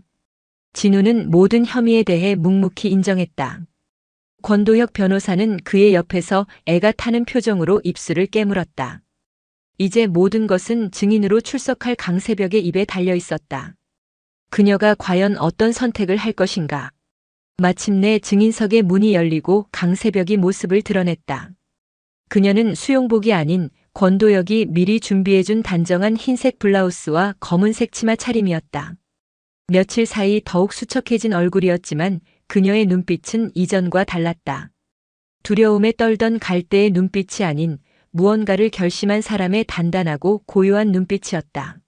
진우는 모든 혐의에 대해 묵묵히 인정했다. 권도혁 변호사는 그의 옆에서 애가 타는 표정으로 입술을 깨물었다. 이제 모든 것은 증인으로 출석할 강새벽의 입에 달려 있었다. 그녀가 과연 어떤 선택을 할 것인가. 마침내 증인석의 문이 열리고 강새벽이 모습을 드러냈다. 그녀는 수용복이 아닌 권도혁이 미리 준비해준 단정한 흰색 블라우스와 검은색 치마 차림이었다. 며칠 사이 더욱 수척해진 얼굴이었지만 그녀의 눈빛은 이전과 달랐다. 두려움에 떨던 갈대의 눈빛이 아닌 무언가를 결심한 사람의 단단하고 고요한 눈빛이었다.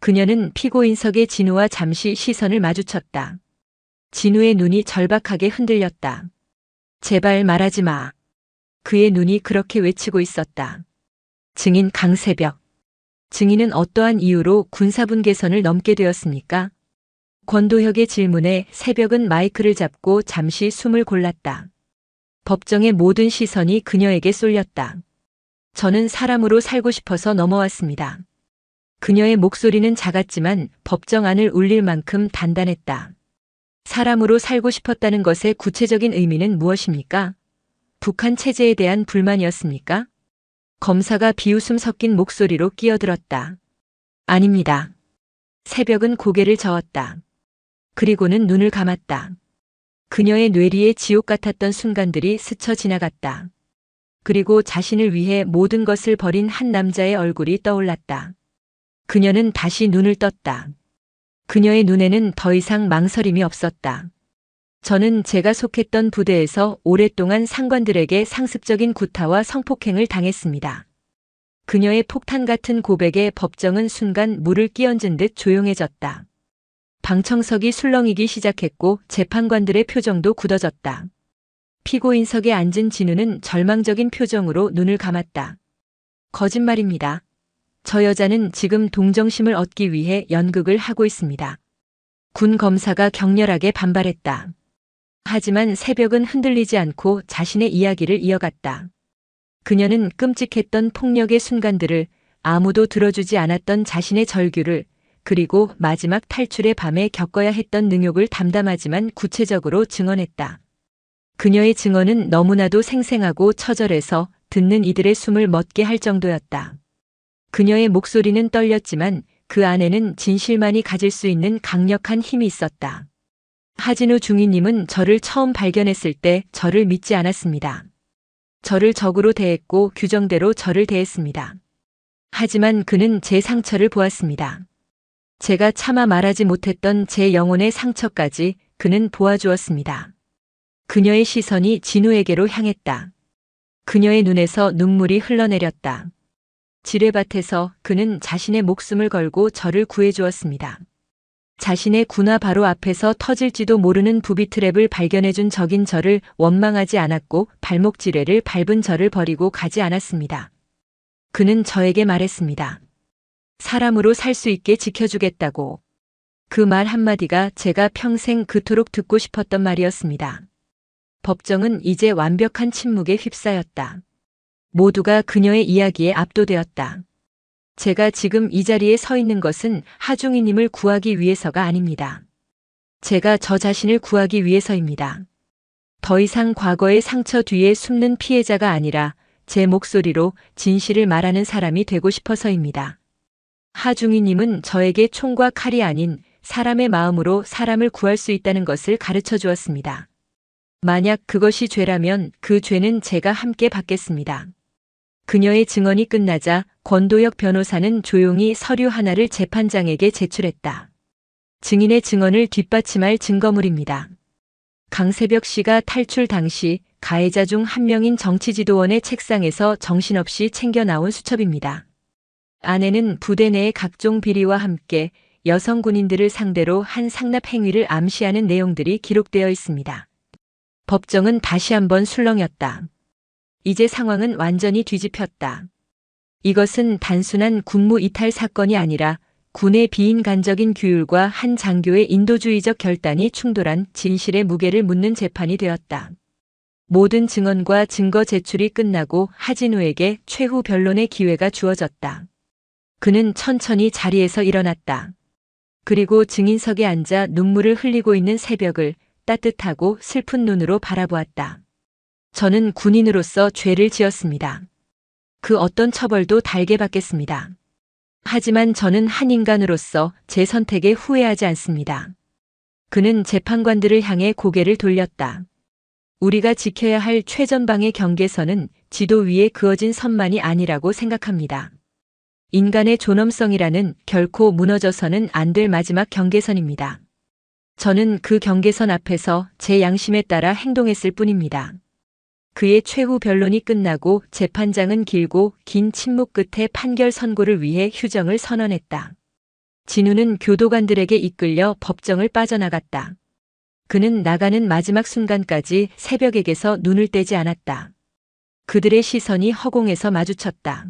그녀는 피고인석의 진우와 잠시 시선을 마주쳤다. 진우의 눈이 절박하게 흔들렸다. 제발 말하지 마. 그의 눈이 그렇게 외치고 있었다. 증인 강새벽. 증인은 어떠한 이유로 군사분계선을 넘게 되었습니까? 권도혁의 질문에 새벽은 마이크를 잡고 잠시 숨을 골랐다. 법정의 모든 시선이 그녀에게 쏠렸다. 저는 사람으로 살고 싶어서 넘어왔습니다. 그녀의 목소리는 작았지만 법정 안을 울릴 만큼 단단했다. 사람으로 살고 싶었다는 것의 구체적인 의미는 무엇입니까? 북한 체제에 대한 불만이었습니까? 검사가 비웃음 섞인 목소리로 끼어들었다. 아닙니다. 새벽은 고개를 저었다. 그리고는 눈을 감았다. 그녀의 뇌리에 지옥 같았던 순간들이 스쳐 지나갔다. 그리고 자신을 위해 모든 것을 버린 한 남자의 얼굴이 떠올랐다. 그녀는 다시 눈을 떴다. 그녀의 눈에는 더 이상 망설임이 없었다. 저는 제가 속했던 부대에서 오랫동안 상관들에게 상습적인 구타와 성폭행을 당했습니다. 그녀의 폭탄 같은 고백에 법정은 순간 물을 끼얹은 듯 조용해졌다. 방청석이 술렁이기 시작했고 재판관들의 표정도 굳어졌다. 피고인석에 앉은 진우는 절망적인 표정으로 눈을 감았다. 거짓말입니다. 저 여자는 지금 동정심을 얻기 위해 연극을 하고 있습니다. 군 검사가 격렬하게 반발했다. 하지만 새벽은 흔들리지 않고 자신의 이야기를 이어갔다. 그녀는 끔찍했던 폭력의 순간들을, 아무도 들어주지 않았던 자신의 절규를, 그리고 마지막 탈출의 밤에 겪어야 했던 능욕을 담담하지만 구체적으로 증언했다. 그녀의 증언은 너무나도 생생하고 처절해서 듣는 이들의 숨을 멎게 할 정도였다. 그녀의 목소리는 떨렸지만 그 안에는 진실만이 가질 수 있는 강력한 힘이 있었다. 하진우 중위님은 저를 처음 발견했을 때 저를 믿지 않았습니다. 저를 적으로 대했고 규정대로 저를 대했습니다. 하지만 그는 제 상처를 보았습니다. 제가 차마 말하지 못했던 제 영혼의 상처까지 그는 보아주었습니다. 그녀의 시선이 진우에게로 향했다. 그녀의 눈에서 눈물이 흘러내렸다. 지뢰밭에서 그는 자신의 목숨을 걸고 저를 구해주었습니다. 자신의 군화 바로 앞에서 터질지도 모르는 부비트랩을 발견해준 적인 저를 원망하지 않았고 발목 지뢰를 밟은 저를 버리고 가지 않았습니다. 그는 저에게 말했습니다. 사람으로 살 수 있게 지켜주겠다고. 그 말 한마디가 제가 평생 그토록 듣고 싶었던 말이었습니다. 법정은 이제 완벽한 침묵에 휩싸였다. 모두가 그녀의 이야기에 압도되었다. 제가 지금 이 자리에 서 있는 것은 하중이님을 구하기 위해서가 아닙니다. 제가 저 자신을 구하기 위해서입니다. 더 이상 과거의 상처 뒤에 숨는 피해자가 아니라 제 목소리로 진실을 말하는 사람이 되고 싶어서입니다. 하중이님은 저에게 총과 칼이 아닌 사람의 마음으로 사람을 구할 수 있다는 것을 가르쳐 주었습니다. 만약 그것이 죄라면 그 죄는 제가 함께 받겠습니다. 그녀의 증언이 끝나자 권도혁 변호사는 조용히 서류 하나를 재판장에게 제출했다. 증인의 증언을 뒷받침할 증거물입니다. 강세벽 씨가 탈출 당시 가해자 중 한 명인 정치지도원의 책상에서 정신없이 챙겨 나온 수첩입니다. 안에는 부대 내의 각종 비리와 함께 여성 군인들을 상대로 한 상납 행위를 암시하는 내용들이 기록되어 있습니다. 법정은 다시 한번 술렁였다. 이제 상황은 완전히 뒤집혔다. 이것은 단순한 군무 이탈 사건이 아니라 군의 비인간적인 규율과 한 장교의 인도주의적 결단이 충돌한 진실의 무게를 묻는 재판이 되었다. 모든 증언과 증거 제출이 끝나고 하진우에게 최후 변론의 기회가 주어졌다. 그는 천천히 자리에서 일어났다. 그리고 증인석에 앉아 눈물을 흘리고 있는 새벽을 따뜻하고 슬픈 눈으로 바라보았다. 저는 군인으로서 죄를 지었습니다. 그 어떤 처벌도 달게 받겠습니다. 하지만 저는 한 인간으로서 제 선택에 후회하지 않습니다. 그는 재판관들을 향해 고개를 돌렸다. 우리가 지켜야 할 최전방의 경계선은 지도 위에 그어진 선만이 아니라고 생각합니다. 인간의 존엄성이라는 결코 무너져서는 안 될 마지막 경계선입니다. 저는 그 경계선 앞에서 제 양심에 따라 행동했을 뿐입니다. 그의 최후 변론이 끝나고 재판장은 길고 긴 침묵 끝에 판결 선고를 위해 휴정을 선언했다. 진우는 교도관들에게 이끌려 법정을 빠져나갔다. 그는 나가는 마지막 순간까지 새벽에게서 눈을 떼지 않았다. 그들의 시선이 허공에서 마주쳤다.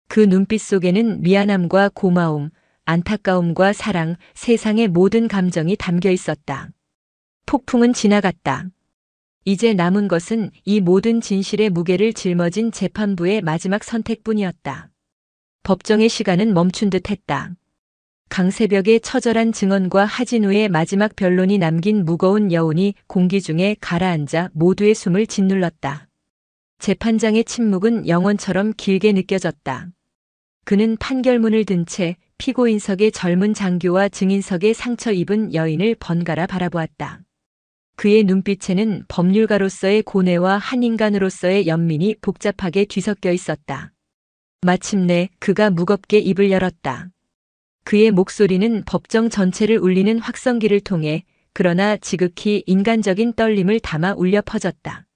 그 눈빛 속에는 미안함과 고마움, 안타까움과 사랑, 세상의 모든 감정이 담겨 있었다. 폭풍은 지나갔다. 이제 남은 것은 이 모든 진실의 무게를 짊어진 재판부의 마지막 선택뿐이었다. 법정의 시간은 멈춘 듯 했다. 강세벽의 처절한 증언과 하진우의 마지막 변론이 남긴 무거운 여운이 공기 중에 가라앉아 모두의 숨을 짓눌렀다. 재판장의 침묵은 영원처럼 길게 느껴졌다. 그는 판결문을 든 채 피고인석의 젊은 장교와 증인석의 상처 입은 여인을 번갈아 바라보았다. 그의 눈빛에는 법률가로서의 고뇌와 한 인간으로서의 연민이 복잡하게 뒤섞여 있었다. 마침내 그가 무겁게 입을 열었다. 그의 목소리는 법정 전체를 울리는 확성기를 통해 그러나 지극히 인간적인 떨림을 담아 울려 퍼졌다.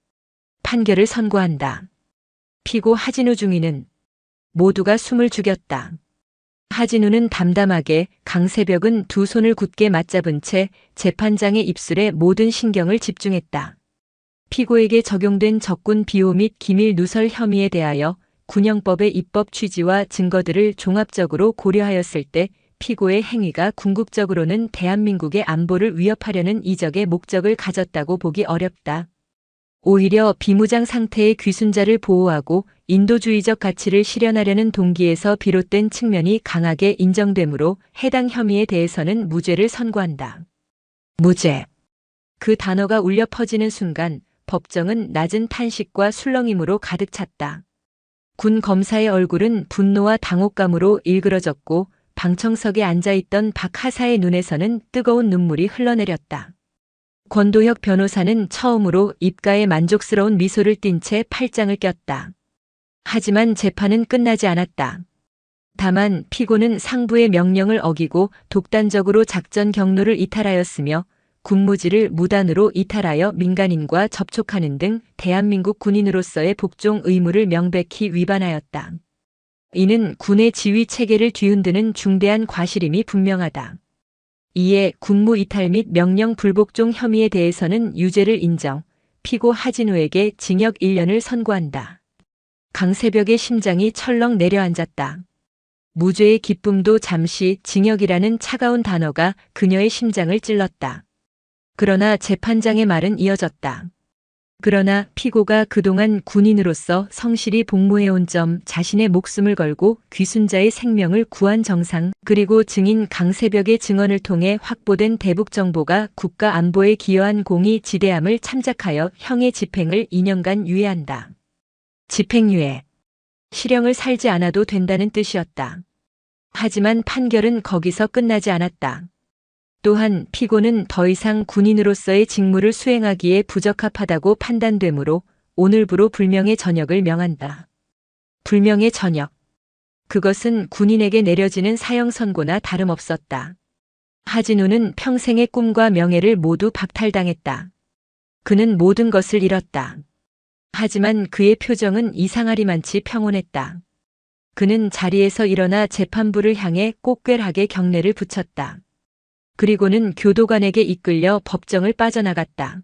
판결을 선고한다. 피고 하진우 중위는 모두가 숨을 죽였다. 하진우는 담담하게, 강세벽은 두 손을 굳게 맞잡은 채 재판장의 입술에 모든 신경을 집중했다. 피고에게 적용된 적군 비호 및 기밀 누설 혐의에 대하여 군형법의 입법 취지와 증거들을 종합적으로 고려하였을 때 피고의 행위가 궁극적으로는 대한민국의 안보를 위협하려는 이적의 목적을 가졌다고 보기 어렵다. 오히려 비무장 상태의 귀순자를 보호하고 인도주의적 가치를 실현하려는 동기에서 비롯된 측면이 강하게 인정되므로 해당 혐의에 대해서는 무죄를 선고한다. 무죄. 그 단어가 울려 퍼지는 순간 법정은 낮은 탄식과 술렁임으로 가득 찼다. 군 검사의 얼굴은 분노와 당혹감으로 일그러졌고 방청석에 앉아있던 박 하사의 눈에서는 뜨거운 눈물이 흘러내렸다. 권도혁 변호사는 처음으로 입가에 만족스러운 미소를 띤 채 팔짱을 꼈다. 하지만 재판은 끝나지 않았다. 다만 피고는 상부의 명령을 어기고 독단적으로 작전 경로를 이탈하였으며 군무지를 무단으로 이탈하여 민간인과 접촉하는 등 대한민국 군인으로서의 복종 의무를 명백히 위반하였다. 이는 군의 지휘 체계를 뒤흔드는 중대한 과실임이 분명하다. 이에 군무 이탈 및 명령 불복종 혐의에 대해서는 유죄를 인정, 피고 하진우에게 징역 1년을 선고한다. 강세벽의 심장이 철렁 내려앉았다. 무죄의 기쁨도 잠시 징역이라는 차가운 단어가 그녀의 심장을 찔렀다. 그러나 재판장의 말은 이어졌다. 그러나 피고가 그동안 군인으로서 성실히 복무해온 점, 자신의 목숨을 걸고 귀순자의 생명을 구한 정상, 그리고 증인 강세벽의 증언을 통해 확보된 대북 정보가 국가 안보에 기여한 공이 지대함을 참작하여 형의 집행을 2년간 유예한다. 집행유예. 실형을 살지 않아도 된다는 뜻이었다. 하지만 판결은 거기서 끝나지 않았다. 또한 피고는 더 이상 군인으로서의 직무를 수행하기에 부적합하다고 판단되므로 오늘부로 불명예 전역을 명한다. 불명예 전역. 그것은 군인에게 내려지는 사형 선고나 다름없었다. 하진우는 평생의 꿈과 명예를 모두 박탈당했다. 그는 모든 것을 잃었다. 하지만 그의 표정은 이상하리만치 평온했다. 그는 자리에서 일어나 재판부를 향해 꼿괴하게 경례를 붙였다. 그리고는 교도관에게 이끌려 법정을 빠져나갔다.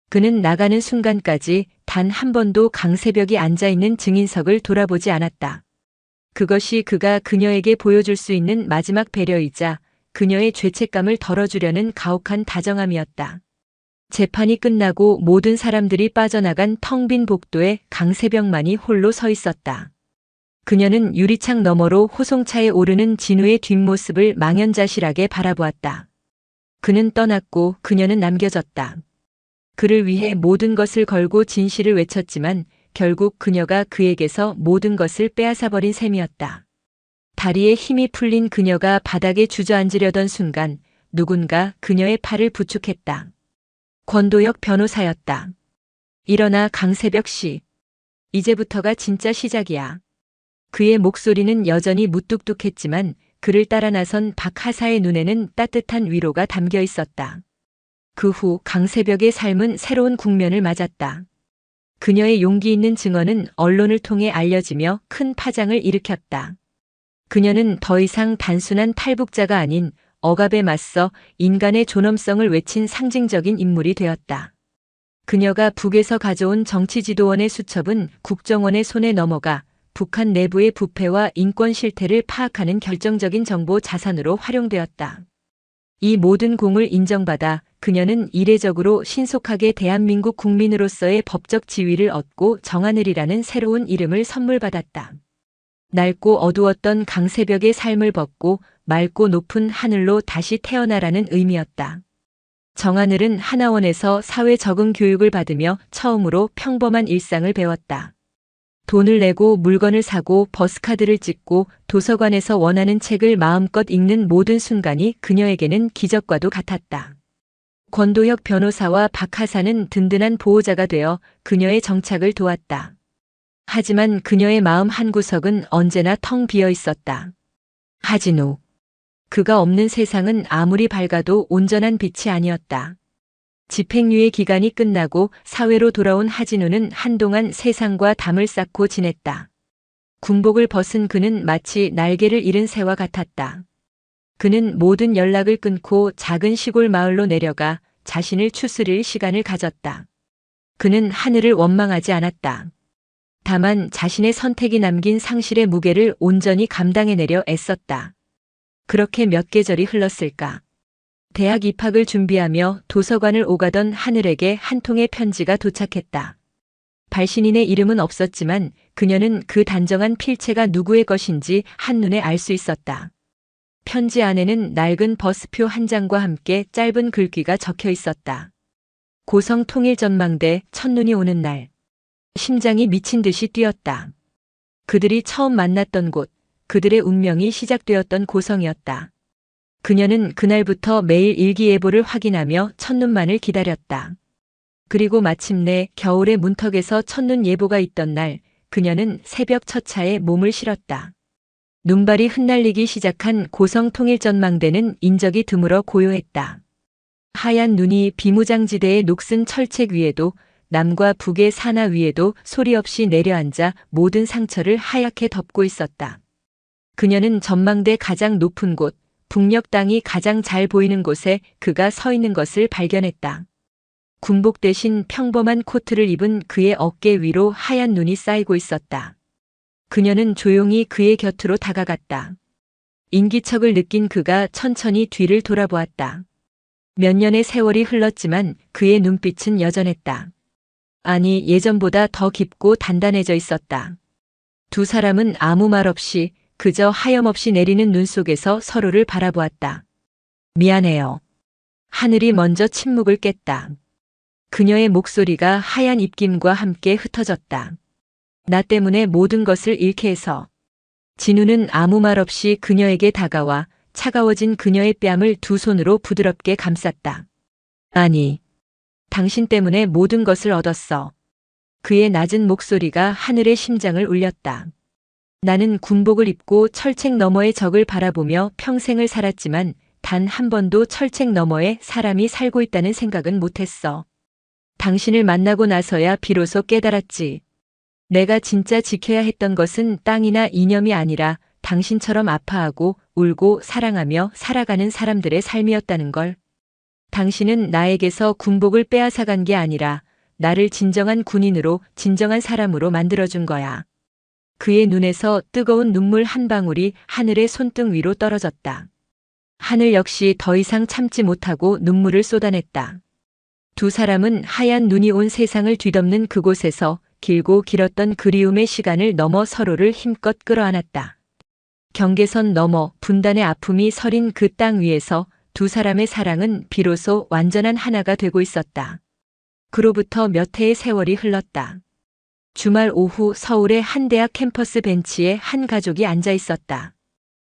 그는 나가는 순간까지 단 한 번도 강세벽이 앉아있는 증인석을 돌아보지 않았다. 그것이 그가 그녀에게 보여줄 수 있는 마지막 배려이자 그녀의 죄책감을 덜어주려는 가혹한 다정함이었다. 재판이 끝나고 모든 사람들이 빠져나간 텅 빈 복도에 강세벽만이 홀로 서 있었다. 그녀는 유리창 너머로 호송차에 오르는 진우의 뒷모습을 망연자실하게 바라보았다. 그는 떠났고 그녀는 남겨졌다. 그를 위해 모든 것을 걸고 진실을 외쳤지만 결국 그녀가 그에게서 모든 것을 빼앗아버린 셈이었다. 다리에 힘이 풀린 그녀가 바닥에 주저앉으려던 순간 누군가 그녀의 팔을 부축했다. 권도혁 변호사였다. 일어나 강세벽 씨. 이제부터가 진짜 시작이야. 그의 목소리는 여전히 무뚝뚝했지만 그를 따라 나선 박 하사의 눈에는 따뜻한 위로가 담겨 있었다. 그 후 강세벽의 삶은 새로운 국면을 맞았다. 그녀의 용기 있는 증언은 언론을 통해 알려지며 큰 파장을 일으켰다. 그녀는 더 이상 단순한 탈북자가 아닌 억압에 맞서 인간의 존엄성을 외친 상징적인 인물이 되었다. 그녀가 북에서 가져온 정치지도원의 수첩은 국정원의 손에 넘어가 북한 내부의 부패와 인권 실태를 파악하는 결정적인 정보 자산으로 활용되었다. 이 모든 공을 인정받아 그녀는 이례적으로 신속하게 대한민국 국민으로서의 법적 지위를 얻고 정하늘이라는 새로운 이름을 선물받았다. 낡고 어두웠던 강세벽의 삶을 벗고 맑고 높은 하늘로 다시 태어나라는 의미였다. 정하늘은 하나원에서 사회 적응 교육을 받으며 처음으로 평범한 일상을 배웠다. 돈을 내고 물건을 사고 버스카드를 찍고 도서관에서 원하는 책을 마음껏 읽는 모든 순간이 그녀에게는 기적과도 같았다. 권도혁 변호사와 박 하사는 든든한 보호자가 되어 그녀의 정착을 도왔다. 하지만 그녀의 마음 한구석은 언제나 텅 비어 있었다. 하진우. 그가 없는 세상은 아무리 밝아도 온전한 빛이 아니었다. 집행유예 기간이 끝나고 사회로 돌아온 하진우는 한동안 세상과 담을 쌓고 지냈다. 군복을 벗은 그는 마치 날개를 잃은 새와 같았다. 그는 모든 연락을 끊고 작은 시골 마을로 내려가 자신을 추스릴 시간을 가졌다. 그는 하늘을 원망하지 않았다. 다만 자신의 선택이 남긴 상실의 무게를 온전히 감당해내려 애썼다. 그렇게 몇 계절이 흘렀을까. 대학 입학을 준비하며 도서관을 오가던 하늘에게 한 통의 편지가 도착했다. 발신인의 이름은 없었지만 그녀는 그 단정한 필체가 누구의 것인지 한눈에 알 수 있었다. 편지 안에는 낡은 버스표 한 장과 함께 짧은 글귀가 적혀 있었다. 고성 통일전망대 첫눈이 오는 날. 심장이 미친 듯이 뛰었다. 그들이 처음 만났던 곳, 그들의 운명이 시작되었던 고성이었다. 그녀는 그날부터 매일 일기예보를 확인하며 첫눈만을 기다렸다. 그리고 마침내 겨울의 문턱에서 첫눈 예보가 있던 날, 그녀는 새벽 첫 차에 몸을 실었다. 눈발이 흩날리기 시작한 고성 통일전망대는 인적이 드물어 고요했다. 하얀 눈이 비무장지대의 녹슨 철책 위에도 남과 북의 산하 위에도 소리 없이 내려앉아 모든 상처를 하얗게 덮고 있었다. 그녀는 전망대 가장 높은 곳, 북녘 땅이 가장 잘 보이는 곳에 그가 서 있는 것을 발견했다. 군복 대신 평범한 코트를 입은 그의 어깨 위로 하얀 눈이 쌓이고 있었다. 그녀는 조용히 그의 곁으로 다가갔다. 인기척을 느낀 그가 천천히 뒤를 돌아보았다. 몇 년의 세월이 흘렀지만 그의 눈빛은 여전했다. 아니, 예전보다 더 깊고 단단해져 있었다. 두 사람은 아무 말 없이 그저 하염없이 내리는 눈 속에서 서로를 바라보았다. 미안해요. 하늘이 먼저 침묵을 깼다. 그녀의 목소리가 하얀 입김과 함께 흩어졌다. 나 때문에 모든 것을 잃게 해서. 진우는 아무 말 없이 그녀에게 다가와 차가워진 그녀의 뺨을 두 손으로 부드럽게 감쌌다. 아니, 당신 때문에 모든 것을 얻었어. 그의 낮은 목소리가 하늘의 심장을 울렸다. 나는 군복을 입고 철책 너머의 적을 바라보며 평생을 살았지만 단 한 번도 철책 너머에 사람이 살고 있다는 생각은 못했어. 당신을 만나고 나서야 비로소 깨달았지. 내가 진짜 지켜야 했던 것은 땅이나 이념이 아니라 당신처럼 아파하고 울고 사랑하며 살아가는 사람들의 삶이었다는 걸. 당신은 나에게서 군복을 빼앗아간 게 아니라 나를 진정한 군인으로, 진정한 사람으로 만들어준 거야. 그의 눈에서 뜨거운 눈물 한 방울이 하늘의 손등 위로 떨어졌다. 하늘 역시 더 이상 참지 못하고 눈물을 쏟아냈다. 두 사람은 하얀 눈이 온 세상을 뒤덮는 그곳에서 길고 길었던 그리움의 시간을 넘어 서로를 힘껏 끌어안았다. 경계선 너머 분단의 아픔이 서린 그 땅 위에서 두 사람의 사랑은 비로소 완전한 하나가 되고 있었다. 그로부터 몇 해의 세월이 흘렀다. 주말 오후 서울의 한 대학 캠퍼스 벤치에 한 가족이 앉아 있었다.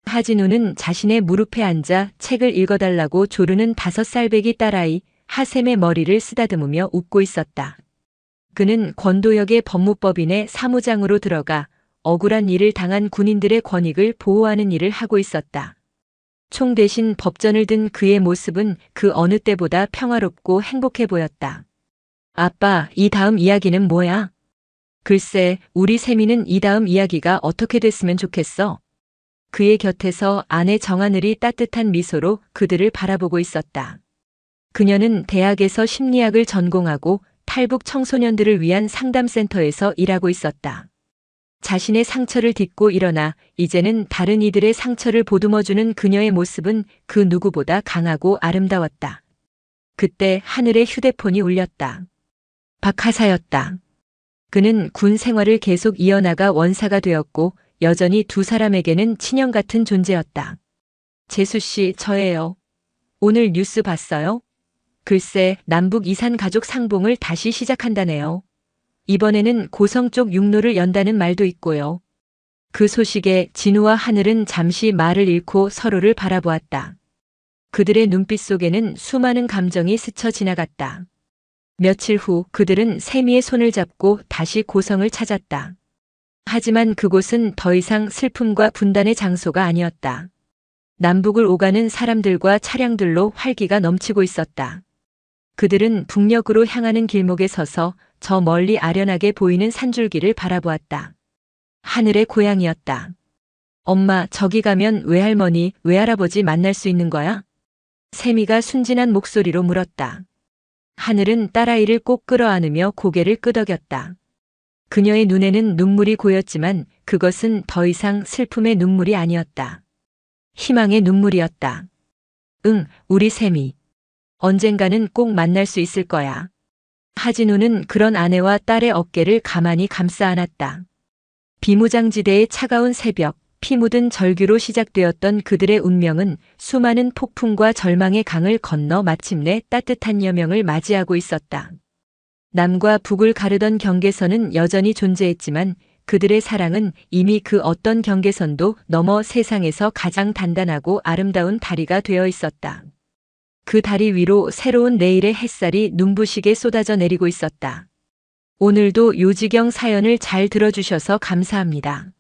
하진우는 자신의 무릎에 앉아 책을 읽어달라고 조르는 5살배기 딸아이 하샘의 머리를 쓰다듬으며 웃고 있었다. 그는 권도역의 법무법인의 사무장으로 들어가 억울한 일을 당한 군인들의 권익을 보호하는 일을 하고 있었다. 총 대신 법전을 든 그의 모습은 그 어느 때보다 평화롭고 행복해 보였다. 아빠, 이 다음 이야기는 뭐야? 글쎄, 우리 세미는 이 다음 이야기가 어떻게 됐으면 좋겠어. 그의 곁에서 아내 정하늘이 따뜻한 미소로 그들을 바라보고 있었다. 그녀는 대학에서 심리학을 전공하고 탈북 청소년들을 위한 상담센터에서 일하고 있었다. 자신의 상처를 딛고 일어나 이제는 다른 이들의 상처를 보듬어주는 그녀의 모습은 그 누구보다 강하고 아름다웠다. 그때 하늘의 휴대폰이 울렸다. 박하사였다. 그는 군 생활을 계속 이어나가 원사가 되었고 여전히 두 사람에게는 친형 같은 존재였다. 재수 씨, 저예요. 오늘 뉴스 봤어요? 글쎄, 남북 이산 가족 상봉을 다시 시작한다네요. 이번에는 고성 쪽 육로를 연다는 말도 있고요. 그 소식에 진우와 하늘은 잠시 말을 잃고 서로를 바라보았다. 그들의 눈빛 속에는 수많은 감정이 스쳐 지나갔다. 며칠 후 그들은 세미의 손을 잡고 다시 고성을 찾았다. 하지만 그곳은 더 이상 슬픔과 분단의 장소가 아니었다. 남북을 오가는 사람들과 차량들로 활기가 넘치고 있었다. 그들은 북녘으로 향하는 길목에 서서 저 멀리 아련하게 보이는 산줄기를 바라보았다. 하늘의 고향이었다. 엄마, 저기 가면 외할머니, 외할아버지 만날 수 있는 거야? 세미가 순진한 목소리로 물었다. 하늘은 딸아이를 꼭 끌어안으며 고개를 끄덕였다. 그녀의 눈에는 눈물이 고였지만 그것은 더 이상 슬픔의 눈물이 아니었다. 희망의 눈물이었다. 응, 우리 세미. 언젠가는 꼭 만날 수 있을 거야. 하진우는 그런 아내와 딸의 어깨를 가만히 감싸 안았다. 비무장지대의 차가운 새벽, 피 묻은 절규로 시작되었던 그들의 운명은 수많은 폭풍과 절망의 강을 건너 마침내 따뜻한 여명을 맞이하고 있었다. 남과 북을 가르던 경계선은 여전히 존재했지만 그들의 사랑은 이미 그 어떤 경계선도 넘어 세상에서 가장 단단하고 아름다운 다리가 되어 있었다. 그 다리 위로 새로운 내일의 햇살이 눈부시게 쏟아져 내리고 있었다. 오늘도 요지경 사연을 잘 들어주셔서 감사합니다.